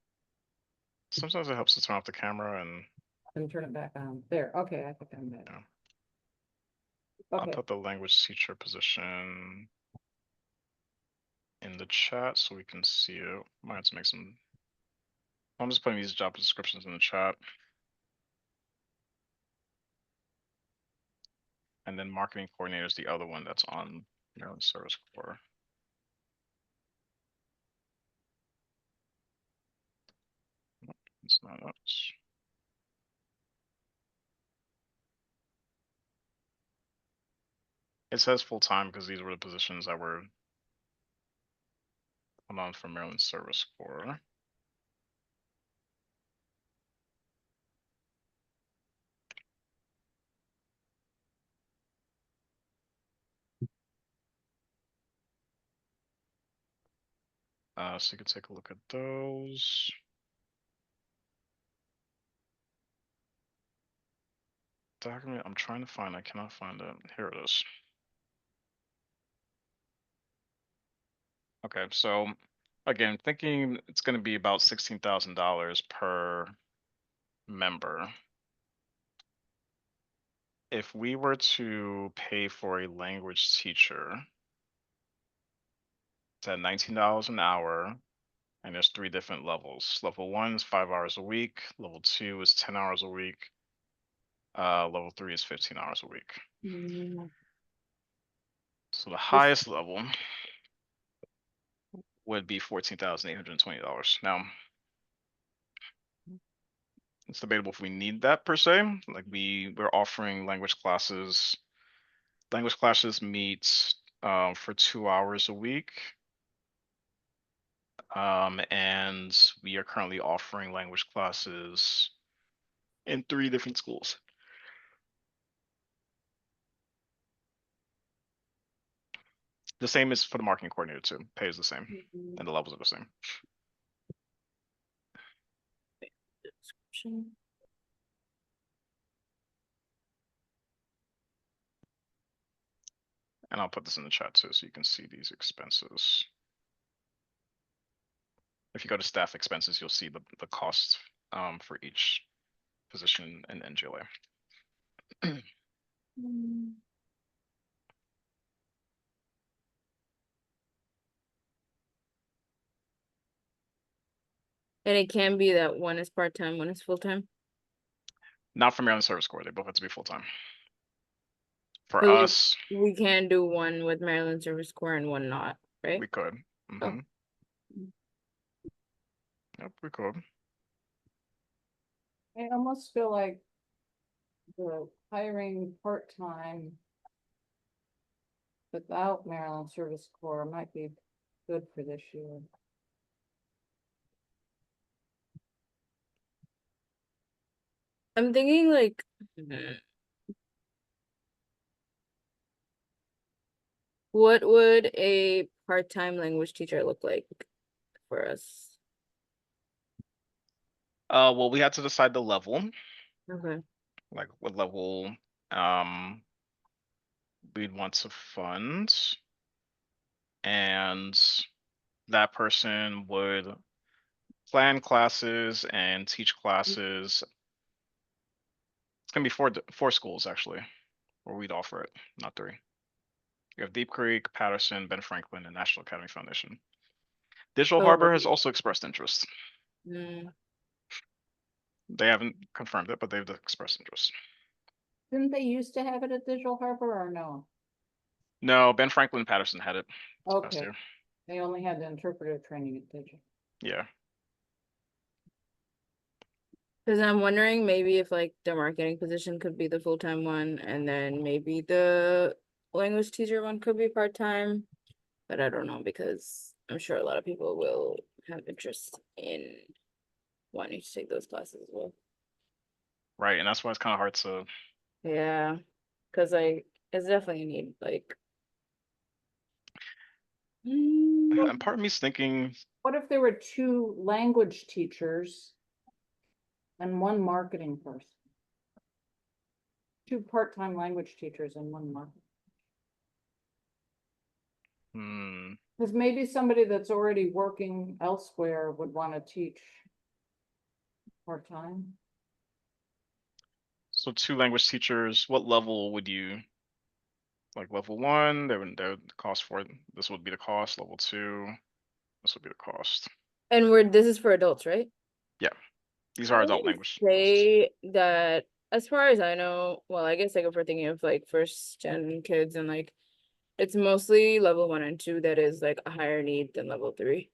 Sometimes it helps to turn off the camera and and turn it back on. There, okay, I think I'm back. Yeah. I'll Okay, put the language teacher position in the chat so we can see it. Might have to make some. I'm just putting these job descriptions in the chat. And then marketing coordinator is the other one that's on Maryland Service Corps. Nope, it's not us. It says full time because these were the positions that were on from Maryland Service Corps. So you can take a look at those. Document, I'm trying to find, I cannot find it. Here it is. Okay, so again, thinking it's going to be about $16,000 per member. if we were to pay for a language teacher, it's at $19 an hour, and there's 3 different levels. Level 1 is 5 hours a week, level 2 is 10 hours a week, level 3 is 15 hours a week. Mm, So the highest level would be $14,820. Now, it's debatable if we need that per se. Like we're offering language classes. Language classes meet for 2 hours a week. And we are currently offering language classes in 3 different schools. The same is for the marketing coordinator too. Pay is the same, mhm. and the levels are the same. Description. And I'll put this in the chat too, so you can see these expenses. If you go to staff expenses, you'll see the cost for each position in NGLA. Mm. And it can be that one is part-time, one is full-time. Not for Maryland Service Corps, they both have to be full-time. For But, like, us, we can do one with Maryland Service Corps and one not, right? we could. Oh. Mhm. Yep, we could. I almost feel like the hiring part-time without Maryland Service Corps might be good for this year. I'm thinking like what would a part-time language teacher look like for us? Well, we had to decide the level, Okay. like what level we'd want to fund. And that person would plan classes and teach classes. It's gonna be 4 schools actually, where we'd offer it, not 3. You have Deep Creek, Patterson, Ben Franklin, and National Academy Foundation. Digital So, Harbor has also expressed interest. mm, They haven't confirmed it, but they've expressed interest. Didn't they used to have it at Digital Harbor or no? No, Ben Franklin and Patterson had it this past Okay, year. they only had the interpreter training at Digital. Yeah. Cause I'm wondering maybe if like the marketing position could be the full-time one and then maybe the language teacher one could be part-time. But I don't know because I'm sure a lot of people will have interest in wanting to take those classes as well. Right, and that's why it's kind of hard to. Yeah, cause like it's definitely a need, like. And part of me's thinking, What if there were 2 language teachers and 1 marketing person? 2 part-time language teachers and 1 marketing. Because maybe somebody that's already working elsewhere would want to teach part-time. so 2 language teachers, what level would you, like level 1, they would cost for it. This would be the cost, level 2, this would be the cost. And this is for adults, right? Yeah, these I are would adult language. say that as far as I know, well, I guess like if we're thinking of like first gen kids and like it's mostly level 1 and 2 that is like a higher need than level 3.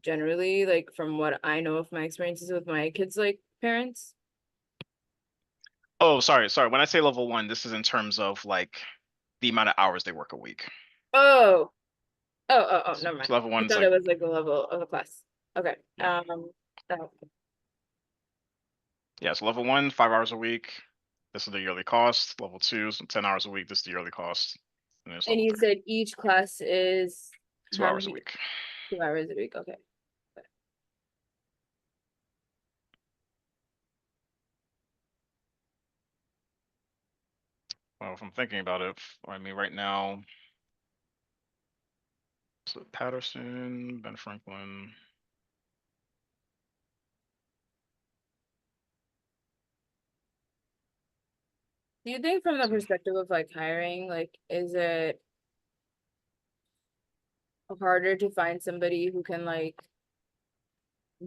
Generally, like from what I know of my experiences with my kids' like parents. Oh, sorry. When I say level 1, this is in terms of like the amount of hours they work a week. Oh, So never mind. level 1 I is thought like, it was like the level of a class. Okay. Yeah. Oh. yeah, so level 1, 5 hours a week. This is the yearly cost. Level 2 is 10 hours a week. This is the yearly cost. And there's And level you 3, said each class is 2 how hours a many? week. 2 hours a week. Okay. Well, if I'm thinking about it, I mean, right now, so Patterson, Ben Franklin. Do you think from the perspective of like hiring, like, is it harder to find somebody who can like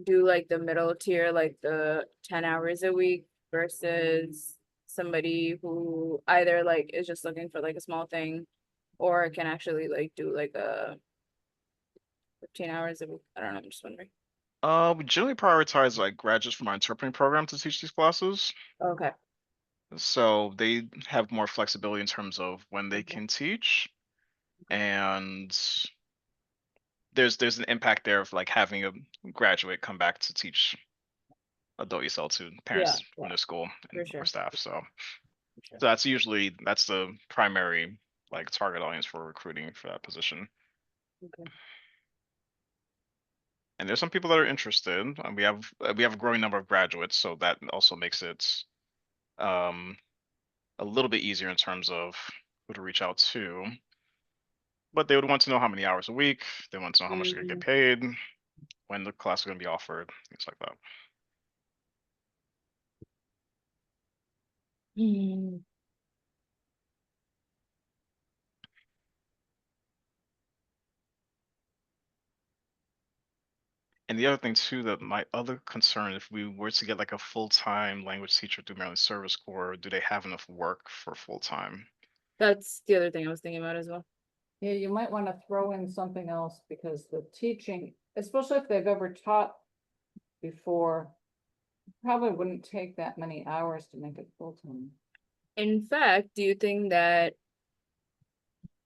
do like the middle tier, like the 10 hours a week versus somebody who either like is just looking for like a small thing or can actually like do like a 15 hours a week? I don't know, I'm just wondering. We generally prioritize like graduates from our interpreting program to teach these classes. Okay. So they have more flexibility in terms of when they Okay. can teach. And there's an impact there of like having a graduate come back to teach adult ESL to parents Yeah, from their school for and sure. or staff. So Sure. that's usually that's the primary like target audience for recruiting for that position. Okay. And there's some people that are interested. And we have a growing number of graduates, so that also makes it um a little bit easier in terms of who to reach out to. But they would want to know how many hours a week. They want to know how much they're gonna get paid, when the class is gonna be offered, things like that. Mm. And the other thing too, that my other concern, if we were to get like a full-time language teacher through Maryland Service Corps, do they have enough work for full-time? That's the other thing I was thinking about as well. Yeah, you might want to throw in something else because the teaching, especially if they've ever taught before, probably wouldn't take that many hours to make it full-time. In fact, do you think that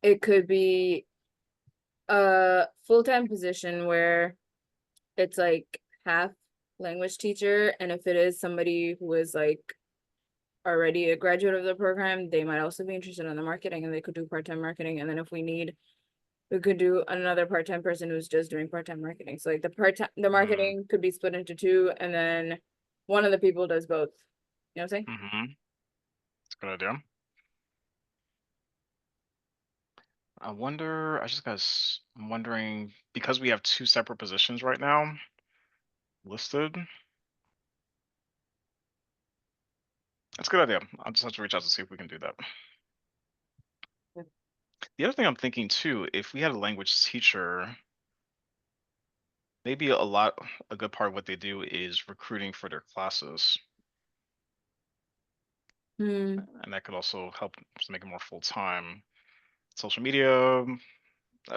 it could be a full-time position where it's like half language teacher, and if it is somebody who is like already a graduate of the program, they might also be interested in the marketing and they could do part-time marketing, and then if we need, we could do another part-time person who's just doing part-time marketing. So like the marketing could be split into two, and then one of the people does both. You know what I'm saying? Mm-hmm. That's a good idea. I'm wondering, because we have two separate positions right now listed. That's a good idea. I'll just have to reach out to see if we can do that. Yeah. The other thing I'm thinking too, if we had a language teacher, maybe a good part of what they do is recruiting for their classes. Hmm. And that could also help to make it more full-time. Social media,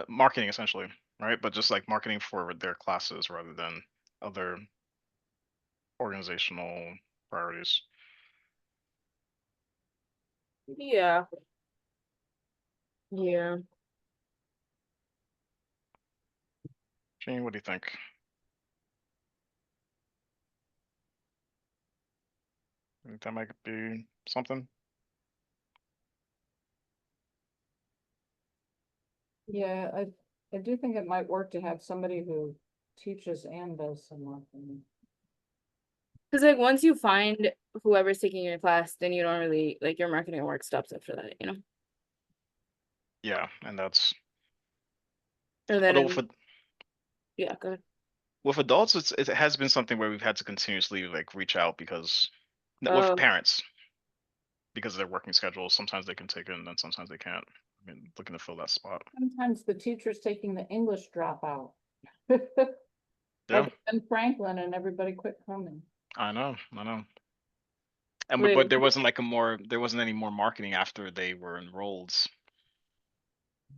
marketing essentially, right? But just like marketing for their classes rather than other organizational priorities. Yeah. Yeah. Jane, what do you think? Think that might be something? Yeah, I do think it might work to have somebody who teaches and does some marketing. Because like once you find whoever's taking your class, then you don't really like your marketing work stops after that, you know? Yeah, and that's And then, although yeah, go ahead. with adults, it has been something where we've had to continuously like reach out because with Oh, parents because of their working schedules. Sometimes they can take it, and then sometimes they can't. I mean, looking to fill that spot. Sometimes the teacher's taking the English dropout. Yeah, Like Ben Franklin and everybody quit coming. I know, I know. And wait, but there wasn't like there wasn't any more marketing after they were enrolled,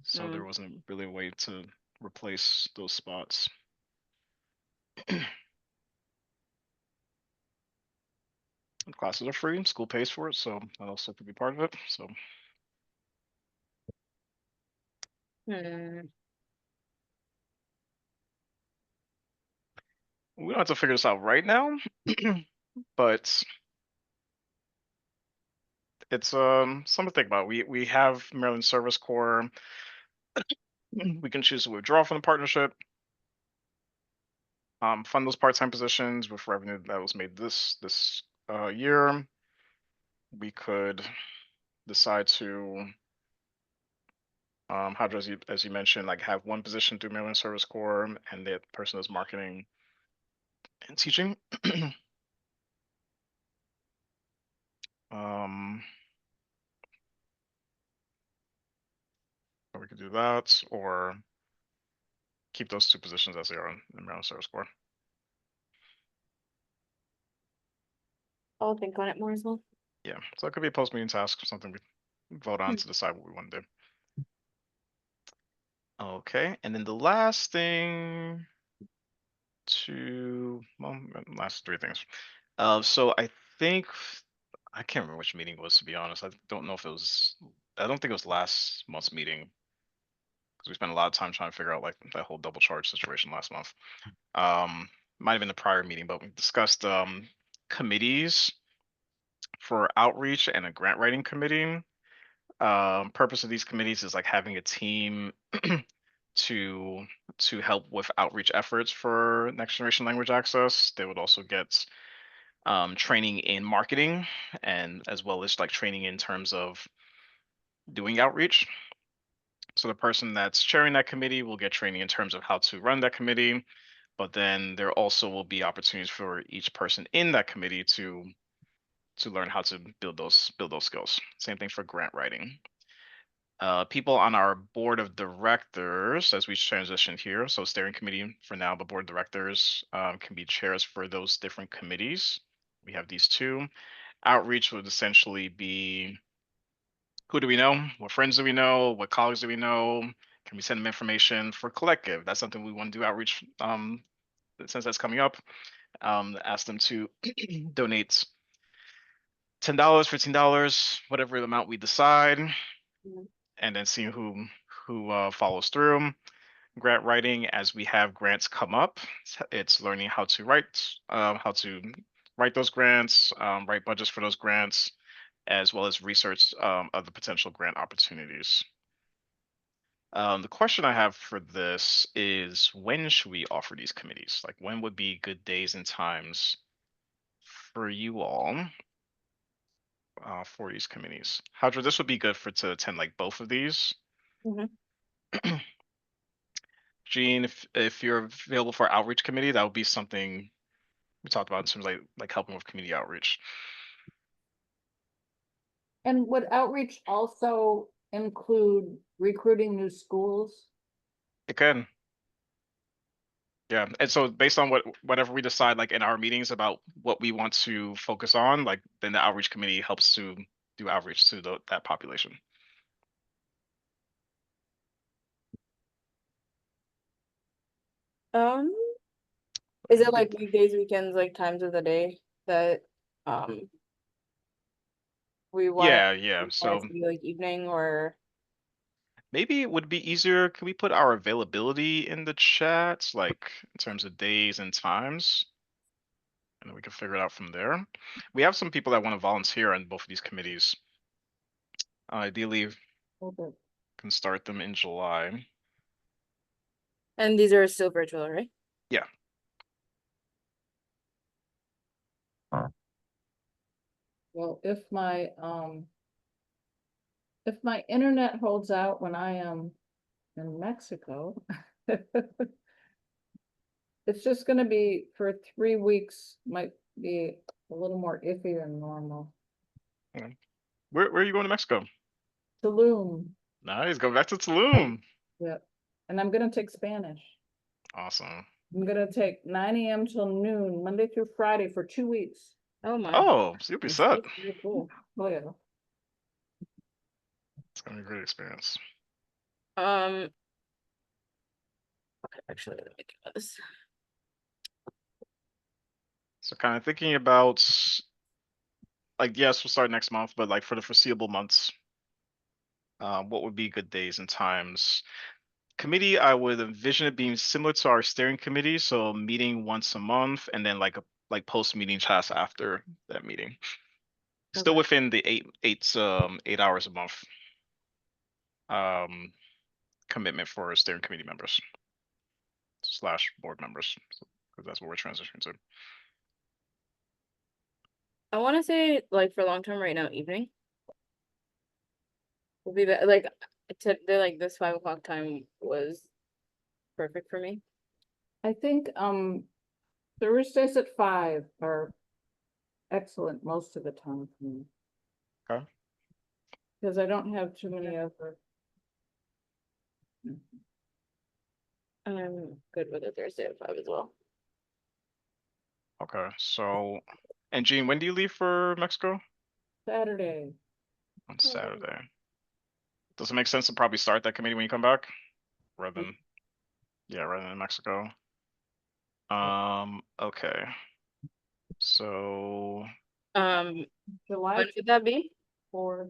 so there wasn't really a way to replace those spots. Classes are free, school pays for it, so that also could be part of it. So hmm. we don't have to figure this out right now, but it's something to think about. We have Maryland Service Corps. We can choose to withdraw from the partnership, fund those part-time positions with revenue that was made this year. We could decide to have, as you mentioned, like have one position through Maryland Service Corps, and that person is marketing and teaching. um We could do that, or keep those two positions as they are in Maryland Service Corps. I'll think on it more as well. Yeah, so it could be a post-meeting task, something we vote on to decide what we want to do. Okay, and then the last thing last three things. So I think I can't remember which meeting it was, to be honest. I don't know if it was. I don't think it was last month's meeting because we spent a lot of time trying to figure out like that whole double charge situation last month. Might have been the prior meeting, but we discussed committees for outreach and a grant writing committee. Purpose of these committees is like having a team to help with outreach efforts for next generation language access. They would also get training in marketing, and as well as like training in terms of doing outreach. So the person that's chairing that committee will get training in terms of how to run that committee, but then there also will be opportunities for each person in that committee to learn how to build those skills. Same thing for grant writing. People on our board of directors, as we transition here, so steering committee for now, but board of directors can be chairs for those different committees. We have these two. Outreach would essentially be, who do we know? What friends do we know? What colleagues do we know? Can we send them information for collective? That's something we want to do outreach since that's coming up. Ask them to donate $10, $15, whatever the amount we decide, and then see who follows through. Grant writing, as we have grants come up, it's learning how to write those grants, write budgets for those grants, as well as research other potential grant opportunities. The question I have for this is, when should we offer these committees? Like, when would be good days and times for you all for these committees? However, this would be good to attend like both of these. Mhm. Jean, if you're available for outreach committee, that would be something we talked about in terms of like helping with community outreach. And would outreach also include recruiting new schools? It can. Yeah, and so based on whatever we decide like in our meetings about what we want to focus on, like then the outreach committee helps to do outreach to that population. Is it like weekdays, weekends, like times of the day that we want Yeah. it So to be like evening or? maybe it would be easier. Can we put our availability in the chat, like in terms of days and times? And then we can figure it out from there. We have some people that want to volunteer on both of these committees. Ideally, Okay. can start them in July. And these are still virtual, right? Yeah. Well, if my internet holds out when I am in Mexico, it's just gonna be for 3 weeks, might be a little more iffy than normal. Where are you going to Mexico? Tulum, Nice. Go back to Tulum. yeah, and I'm gonna take Spanish. Awesome. I'm gonna take 9 AM till noon, Monday through Friday for 2 weeks. Oh my. Oh, so you'll be set. That's very cool. Oh, yeah. It's gonna be a great experience. Okay, actually, let me think about this. So kind of thinking about like, yes, we'll start next month, but like for the foreseeable months, what would be good days and times? Committee, I would envision it being similar to our steering committee, so meeting once a month and then like post meeting chats after that meeting. Still Okay. within the 8 hours a month commitment for steering committee members / board members, because that's what we're transitioning to. I want to say like for long term right now, evening will be like they're like this 5 o'clock time was perfect for me. I think, Thursdays at 5 are excellent most of the time for me. Okay. Because I don't have too many other I'm good with a Thursday at 5 as well. Okay, so, and Jean, when do you leave for Mexico? Saturday. On Saturday. Does it make sense to probably start that committee when you come back? Rather than, yeah, rather than Mexico. Okay. So, July when would that be? fourth,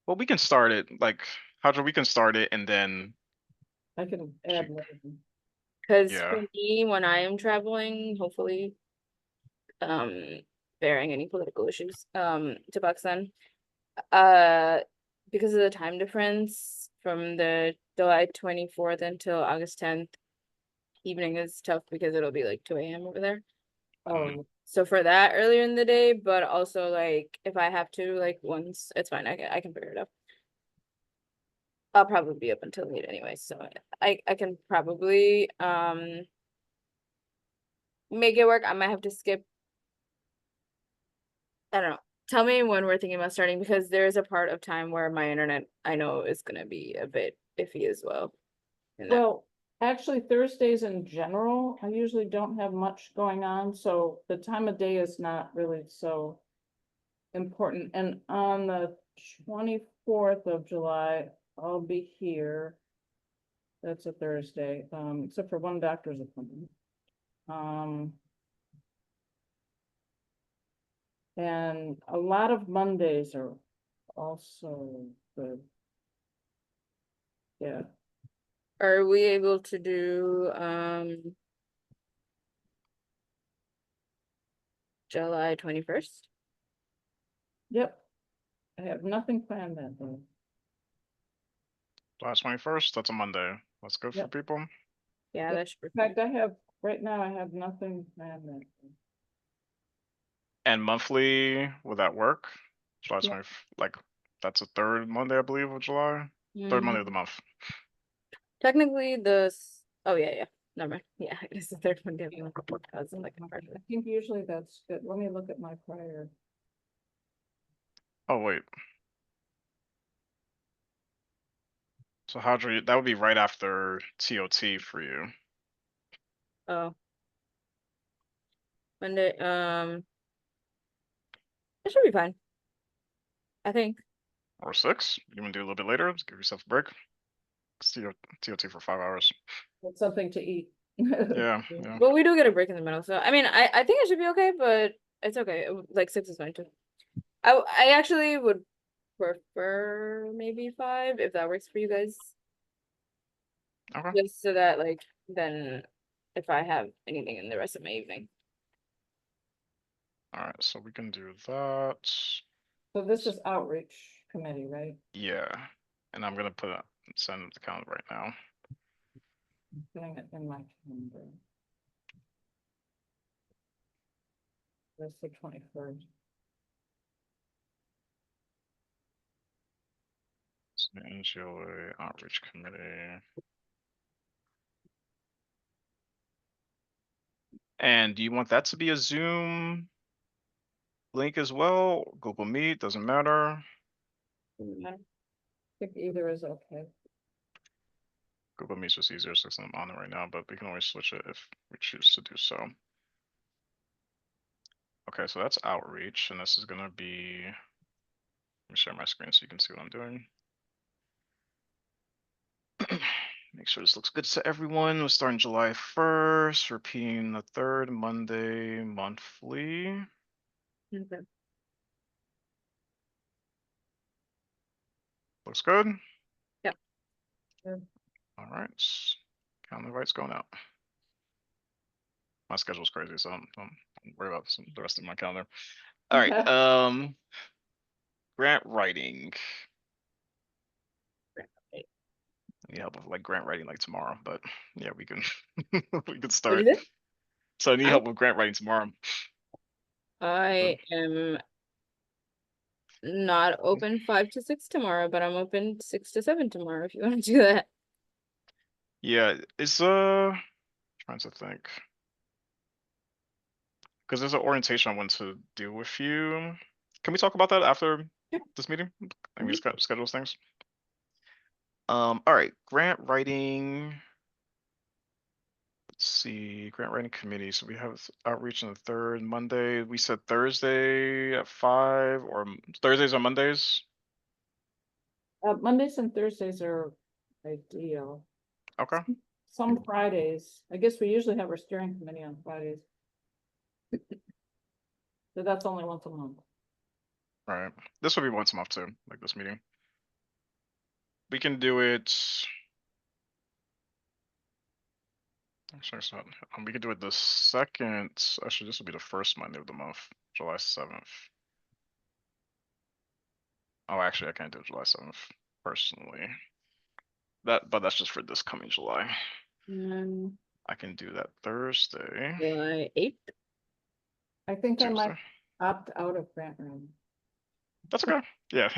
well, we can start it, like, Hadra, we can start it and then, I can add. more. Cause Yeah. for me, when I am traveling, hopefully, bearing any political issues, to Pakistan, because of the time difference from the July 24th until August 10th, evening is tough because it'll be like 2 a.m. over there. Oh, So for that earlier in the day, but also like if I have to, like once, it's fine. I can figure it out. I'll probably be up until late anyway, so I can probably make it work. I might have to skip. I don't know. Tell me when we're thinking about starting because there is a part of time where my internet I know is gonna be a bit iffy as well. in that. well, actually Thursdays in general, I usually don't have much going on, so the time of day is not really so important. And on the 24th of July, I'll be here. That's a Thursday, except for one doctor's appointment. And a lot of Mondays are also good. Yeah, Are we able to do July 21st? yep. I have nothing planned that day. July 21st, that's a Monday. That's good for Yep. people. Yeah, Yep. that should be In fact, I have, right now, I have nothing planned that day. And monthly, would that work? July Yeah. 20, like, that's a third Monday, I believe, of July. Third Monday of the month. Technically, oh yeah, never mind. Yeah, it's the third one. I was in like I think usually that's good. Let me look at my prior. Oh, wait. So Hadra, that would be right after TOT for you. Oh. Monday, it should be fine. I think. Or 6. You want to do a little bit later? Just give yourself a break. TOT for 5 hours. That's something to eat. Yeah, yeah. But we do get a break in the middle, so I mean, I think it should be okay, but it's okay. Like 6 is fine too. I actually would prefer maybe 5 if that works for you guys. Okay. Just so that like then if I have anything in the rest of my evening. All right, so we can do that. So this is outreach committee, right? Yeah, and I'm gonna send the calendar right now. I'm putting it in my calendar. That's the 21st. NGOA Outreach Committee. And do you want that to be a Zoom link as well? Google Meet, doesn't matter. I think either is okay. Google Meet's just easier since I'm on it right now, but we can always switch it if we choose to do so. Okay, so that's outreach, and this is gonna be, let me share my screen so you can see what I'm doing. Make sure this looks good to everyone. We're starting July 1st, repeating the third Monday monthly. Okay. Looks good? Yep. All right, calendar invite's going out. My schedule's crazy, so don't worry about the rest of my calendar. All right, grant writing. I need help with like grant writing like tomorrow, but yeah, we can we can start. What is it? So I need help with grant writing tomorrow. I am not open 5 to 6 tomorrow, but I'm open 6 to 7 tomorrow if you want to do that. Yeah, it's trying to think. Because there's an orientation I want to do with you. Can we talk about that after this meeting? And we schedule things. All right, grant writing. Let's see, grant writing committee. So we have outreach on the third Monday. We said Thursday at 5 or Thursdays or Mondays. Mondays and Thursdays are ideal. Okay. Some Fridays, I guess we usually have our steering committee on Fridays. So that's only once a month. All right. This will be once a month too, like this meeting. We can do it. Actually, it's not. We could do it the second. Actually, this will be the first Monday of the month, July 7th. Oh, actually, I can't do July 7th personally. But that's just for this coming July. I can do that Thursday. July 8th. I think I might Tuesday. opt out of grant writing. That's okay. Yeah.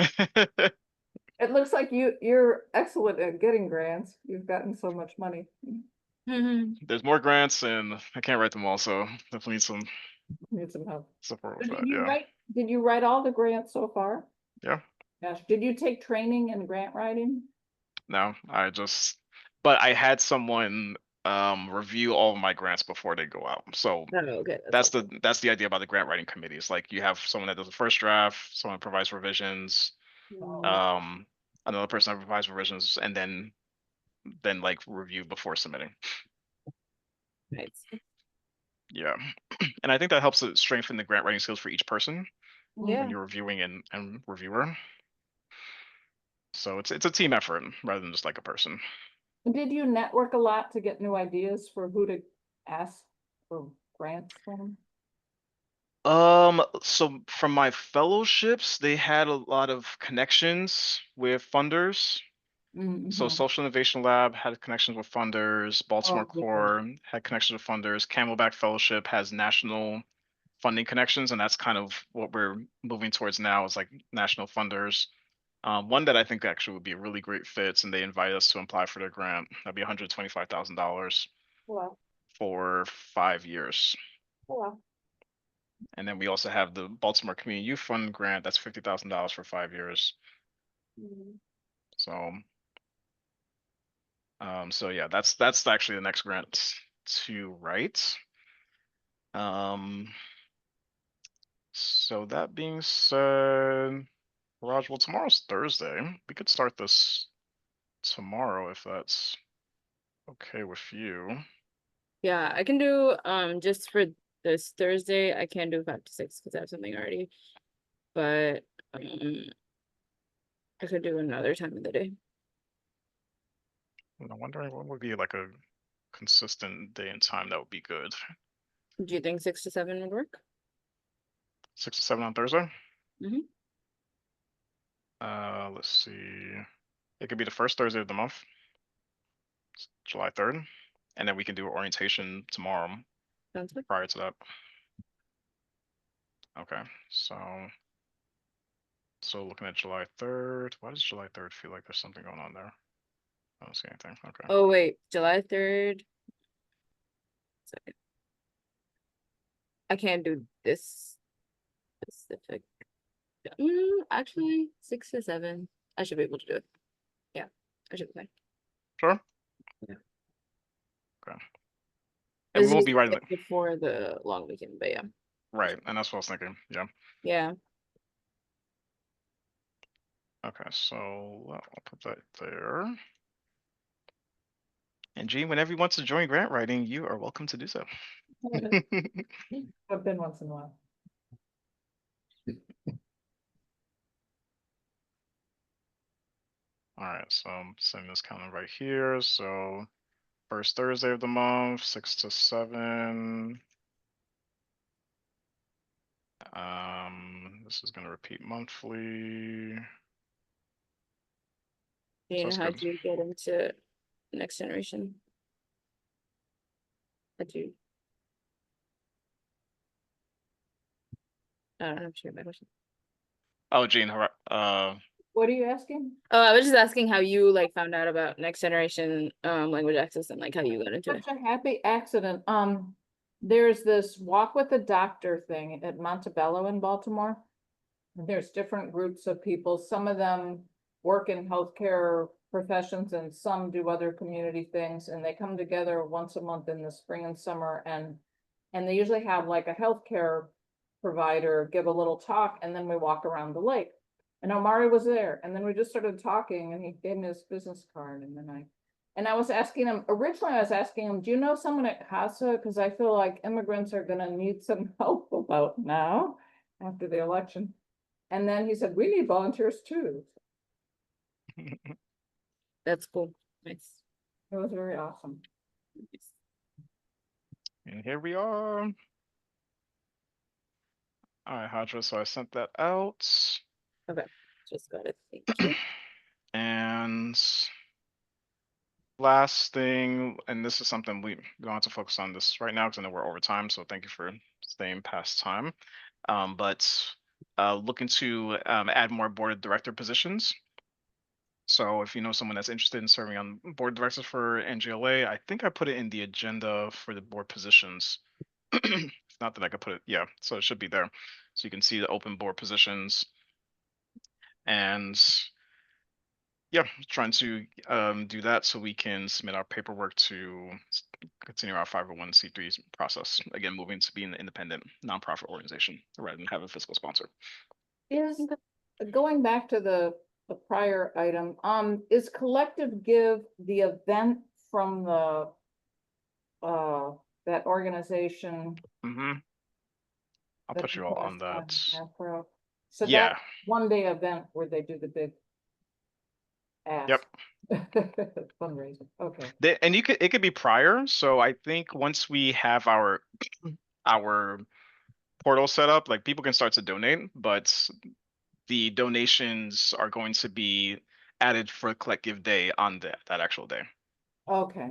It looks like you're excellent at getting grants. You've gotten so much money. There's more grants and I can't write them all, so definitely need some Need some help. support with Did that. you Yeah. did you write all the grants so far? Yeah. Gosh, did you take training in grant writing? No, but I had someone review all of my grants before they go out. So Oh, okay. that's the idea about the grant writing committee. It's like you have someone that does the first draft, someone provides revisions, another person that provides revisions, and then like review before submitting. Nice. Yeah. And I think that helps to strengthen the grant writing skills for each person Yeah. when you're reviewing and reviewer. So it's a team effort rather than just like a person. Did you network a lot to get new ideas for who to ask for grants from? So from my fellowships, they had a lot of connections with funders. So Social Innovation Lab had connections with funders, Baltimore Oh, yeah. Core had connections with funders, Camelback Fellowship has national funding connections, and that's kind of what we're moving towards now is like national funders. One that I think actually would be a really great fit, and they invited us to apply for their grant. That'd be $125,000 Wow. for 5 years. Wow. And then we also have the Baltimore Community Youth Fund grant. That's $50,000 for 5 years. So, so yeah, that's actually the next grant to write. So that being said, Raj, well, tomorrow's Thursday. We could start this tomorrow if that's okay with you. Yeah, I can do just for this Thursday, I can do 5 to 6 because I have something already. But I could do another time of the day. I'm wondering what would be like a consistent day and time that would be good. Do you think 6 to 7 would work? 6 to 7 on Thursday? Mhm. Let's see. It could be the first Thursday of the month, July 3rd. And then we can do orientation tomorrow Sounds good. prior to that. Okay, so looking at July 3rd, why does July 3rd feel like there's something going on there? I don't see anything. Okay. Oh wait, July 3rd. Second. I can't do this specific. Actually 6 to 7. I should be able to do it. Yeah, I should be fine. Sure. Yeah. Okay. And we It's won't just be writing like before the long weekend, but yeah. right, and that's what I was thinking. Yeah. Yeah. Okay, so I'll put that there. And Gene, whenever you want to join grant writing, you are welcome to do so. I've been once in a while. All right, so I'm setting this calendar right here. So first Thursday of the month, 6 to 7. This is going to repeat monthly. Jane, that's how'd good. you get into Next Generation? How'd you? I don't know if you heard my question. Oh, Gene, What are you asking? Oh, I was just asking how you like found out about Next Generation language access and like how you got into it. Such a happy accident. There's this walk with the doctor thing at Montebello in Baltimore. And there's different groups of people. Some of them work in healthcare professions and some do other community things, and they come together once a month in the spring and summer, and they usually have like a healthcare provider give a little talk, and then we walk around the lake. And Omari was there, and then we just started talking, and he gave me his business card, and I was asking him, originally I was asking him, do you know someone at CASA? Because I feel like immigrants are gonna need some help about now, after the election. And then he said, we need volunteers too. That's cool. Nice. It was very awesome. Nice. And here we are. All right, Hadra, so I sent that out. Just got it. Thank you. And last thing, and this is something we don't have to focus on this right now because I know we're over time, so thank you for staying past time. But looking to add more board of director positions. So if you know someone that's interested in serving on board of directors for NGLA, I think I put it in the agenda for the board positions. It's not that I could put it, yeah, so it should be there. So you can see the open board positions. And yeah, trying to do that so we can submit our paperwork to continue our 501c3 process. Again, moving to being an independent nonprofit organization rather than have a fiscal sponsor. Is, going back to the prior item, is Collective Give the event from the that organization? Mm-hmm. I'll that put you all on that. Afro? So Yeah. that one day event where they do the big ask. Yep. Fundraising, okay. And it could be prior. So I think once we have our portal set up, like people can start to donate, but the donations are going to be added for Collective Day on that actual day. Okay.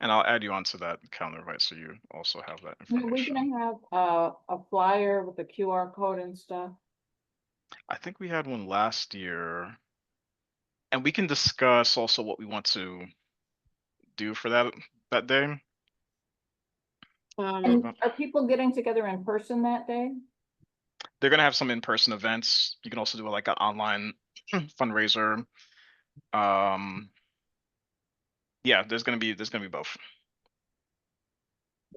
And I'll add you onto that calendar invite so you also have that Are we information. gonna have a flyer with the QR code and stuff? I think we had one last year. And we can discuss also what we want to do for that day. And are people getting together in person that day? They're gonna have some in-person events. You can also do like an online fundraiser. Yeah, there's gonna be both.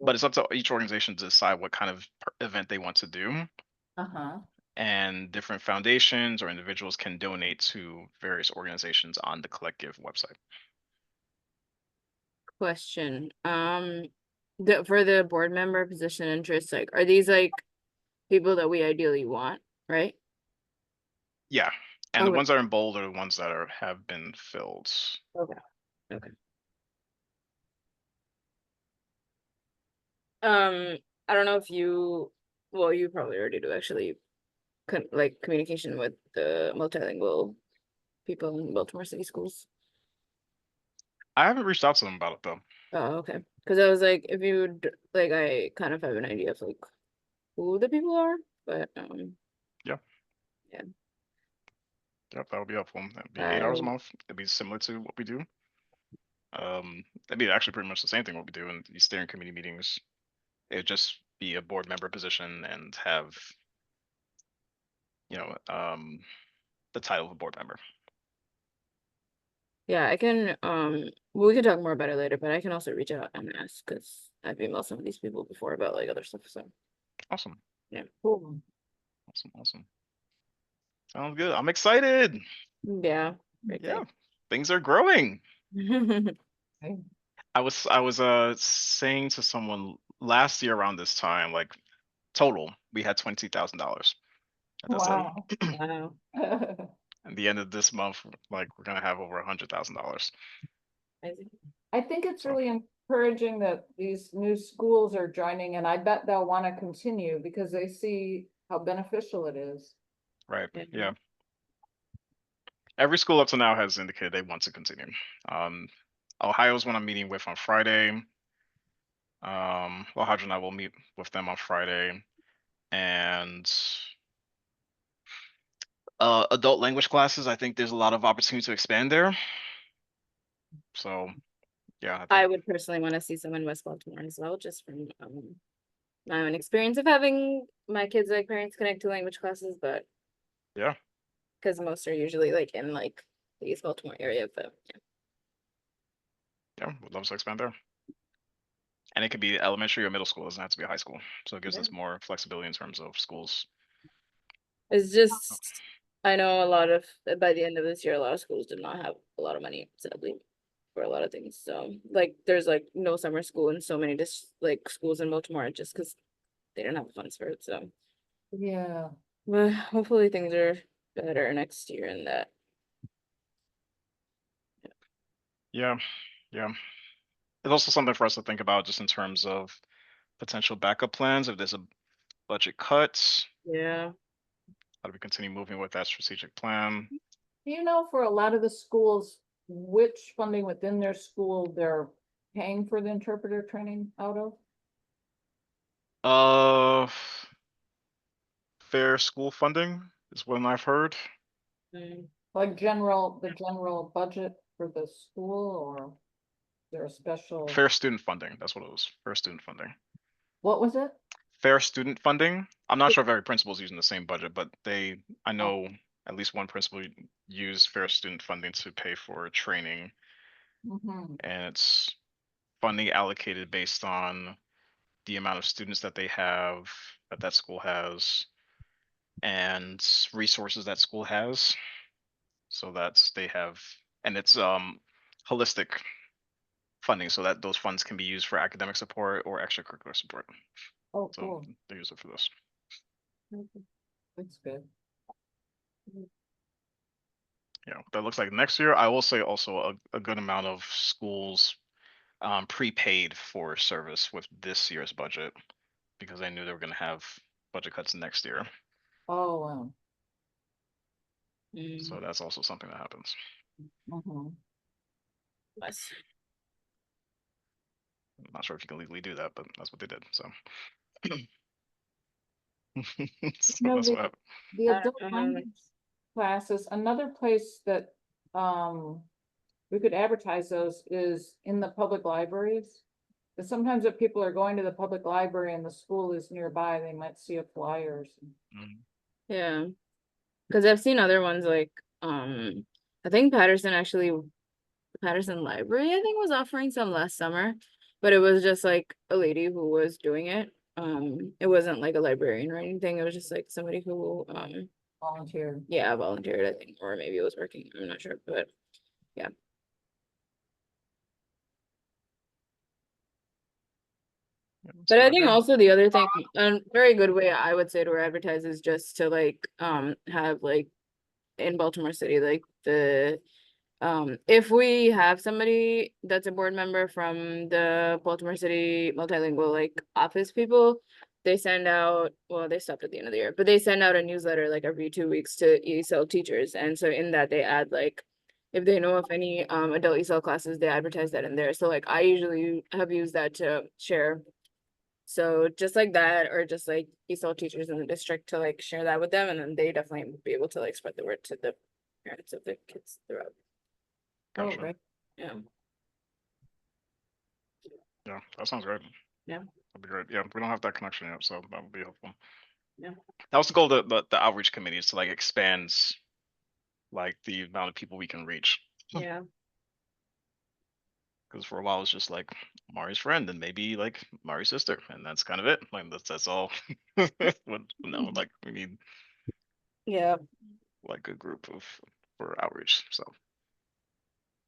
But it's up to each organization to decide what kind of event they want to do. Uh-huh. And different foundations or individuals can donate to various organizations on the Collective website. Question. For the board member position interests, like, are these like people that we ideally want, right? Yeah. And the Okay. ones that are in bold are the ones that have been filled. Okay. I don't know if you probably already do actually, like communication with the multilingual people in Baltimore City schools. I haven't reached out to them about it though. Oh, okay. Because I was like, if you would, like, I kind of have an idea of like who the people are, but Yeah. Yeah. Yep, that would be helpful. That'd be 8 hours a month. It'd be similar to what we do. That'd be actually pretty much the same thing what we do in these steering committee meetings. It'd just be a board member position and have, the title of a board member. Yeah, I can we can talk more about it later, but I can also reach out and ask because I've emailed some of these people before about like other stuff. So Awesome. yeah. Cool. Awesome. Sounds good. I'm excited. Yeah. Yeah, things are growing. Okay. I was saying to someone last year around this time, like total, we had $22,000. Wow. Wow. At the end of this month, like we're gonna have over $100,000. I think it's really encouraging that these new schools are joining, and I bet they'll want to continue because they see how beneficial it is. Right. Yeah. Every school up to now has indicated they want to continue. Ohio's one I'm meeting with on Friday. Hadra and I will meet with them on Friday. And adult language classes, I think there's a lot of opportunity to expand there. So yeah, I would personally want to see some in West Baltimore as well, just from my own experience of having my kids like parents connect to language classes, but yeah, because most are usually like in like the East Baltimore area, but Yeah, would love to expand there. And it could be elementary or middle school, it doesn't have to be high school. So it gives Yeah. us more flexibility in terms of schools. it's just, I know a lot of, by the end of this year, a lot of schools did not have a lot of money, sadly, for a lot of things. So like, there's like no summer school in so many like schools in Baltimore just because they didn't have funds for it. So, Yeah, but hopefully things are better next year in that. Yeah, yeah. It's also something for us to think about just in terms of potential backup plans. If there's a budget cut, Yeah. how do we continue moving with that strategic plan? do you know for a lot of the schools, which funding within their school they're paying for the interpreter training out of? Fair school funding is what I've heard. Like the general budget for the school, or is there a special, Fair student funding, that's what it was. Fair student funding. what was it? Fair student funding. I'm not sure if every principal is using the same budget, but I Oh. know at least one principal used fair student funding to pay for training, Mhm. and it's funding allocated based on the amount of students that they have, that school has, and resources that school has. So that's they have, and it's holistic funding, so that those funds can be used for academic support or extracurricular support. Oh, So cool, they use it for this. that's good. Yeah, what that looks like next year. I will say also a good amount of schools prepaid for service with this year's budget because they knew they were going to have budget cuts next year. Oh, wow. So that's also something that happens. Mhm. Yes. I'm not sure if you can legally do that, but that's what they did. So, so No, that's what happened. the I adult don't know. language classes, another place that, we could advertise those is in the public libraries. But sometimes if people are going to the public library and the school is nearby, they might see a flyer or something. Mhm. Yeah. Because I've seen other ones like, I think Patterson Library, I think, was offering some last summer, but it was just like a lady who was doing it. It wasn't like a librarian or anything. It was just like somebody who, Volunteer. yeah, volunteered, I think, or maybe it was working. I'm not sure, but yeah. Yeah, that's But a I good think idea. also the other thing, a very good way I would say to advertise is just to like have like in Baltimore City, like if we have somebody that's a board member from the Baltimore City multilingual like office people, they send out, well, they stopped at the end of the year, but they send out a newsletter like every 2 weeks to ESL teachers. And so in that they add like, if they know of any adult ESL classes, they advertise that in there. So like I usually have used that to share. So just like that, or just like ESL teachers in the district to like share that with them, and then they definitely would be able to like spread the word to the parents of the kids throughout. Oh, Gotcha. right. Yeah. Yeah, that sounds great. Yeah. That'd be great. Yeah, we don't have that connection yet, so that would be helpful. Yeah. That was the goal of the outreach committee, is to like expand like the amount of people we can reach. Yeah. Because for a while it's just like Mari's friend and maybe like Mari's sister, and that's kind of it. Like that's all. But no, like we need Yeah. like a group of for outreach. So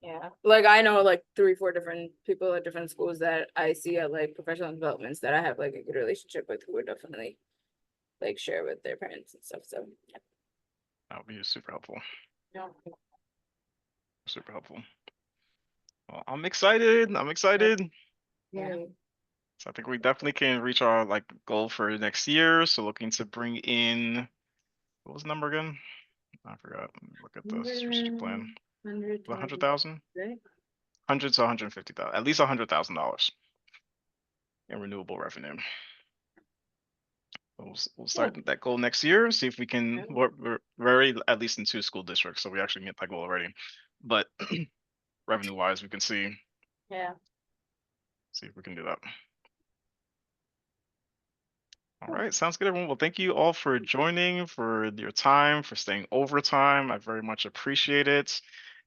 Yeah. Like I know like 3-4 different people at different schools that I see at like professional developments that I have like a good relationship with, who would definitely like share with their parents and stuff. So yeah. that would be super helpful. Super helpful. Well, I'm excited. I'm excited. Yeah. So I think we definitely can reach our like goal for next year. So looking to bring in, what was the number again? I forgot. Let me look at the strategic plan. 100,000? Right? 100 to 150,000, at least $100,000 in renewable revenue. We'll start that goal next year. See if we can. Yeah. We're very at least in 2 school districts, so we actually met that goal already. But revenue wise, we can see Yeah. if we can do that. All right, sounds good, everyone. Well, thank you all for joining, for your time, for staying overtime. I very much appreciate it.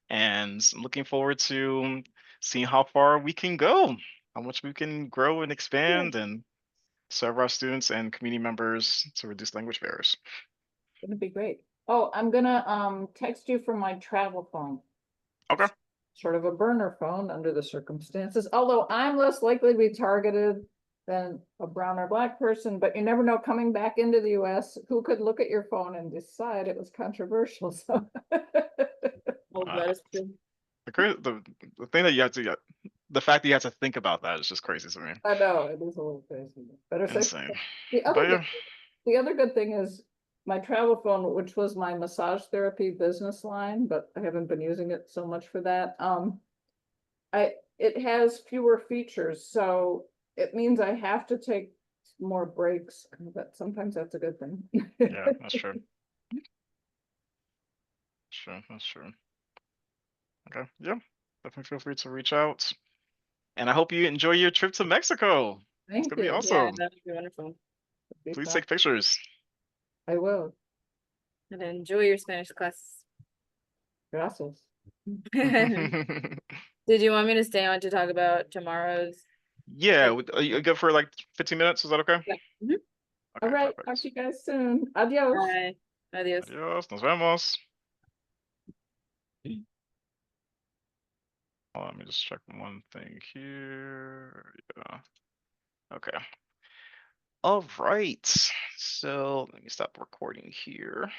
And I'm looking forward to seeing how far we can go, how much we can grow and expand and serve our students and community members to reduce language barriers. It'd be great. Oh, I'm gonna text you from my travel phone. Okay. Sort of a burner phone under the circumstances, although I'm less likely to be targeted than a brown or black person, but you never know, coming back into the US, who could look at your phone and decide it was controversial, so. Oh, that is true. The thing that you have to, the fact that you have to think about that is just crazy to me. I know, it is a little crazy. Better safe. Insane. The But other, yeah, the other good thing is my travel phone, which was my massage therapy business line, but I haven't been using it so much for that. It has fewer features, so it means I have to take more breaks, but sometimes that's a good thing. yeah, that's true. Sure, that's true. Okay, yeah, definitely feel free to reach out. And I hope you enjoy your trip to Mexico. It's Thank gonna be you. Yeah, awesome. that would be wonderful. Be Please fun. take pictures. I will. And enjoy your Spanish class. Gracias. Did you want me to stay on to talk about tomorrow's? Yeah, are you good for like 15 minutes? Is that okay? Yeah. Mhm. All Okay, right, perfect. talk to you guys soon. Adios. Bye. Adios. Adios, nos vemos. Let me just check one thing here. Yeah. Okay. All right. So let me stop recording here.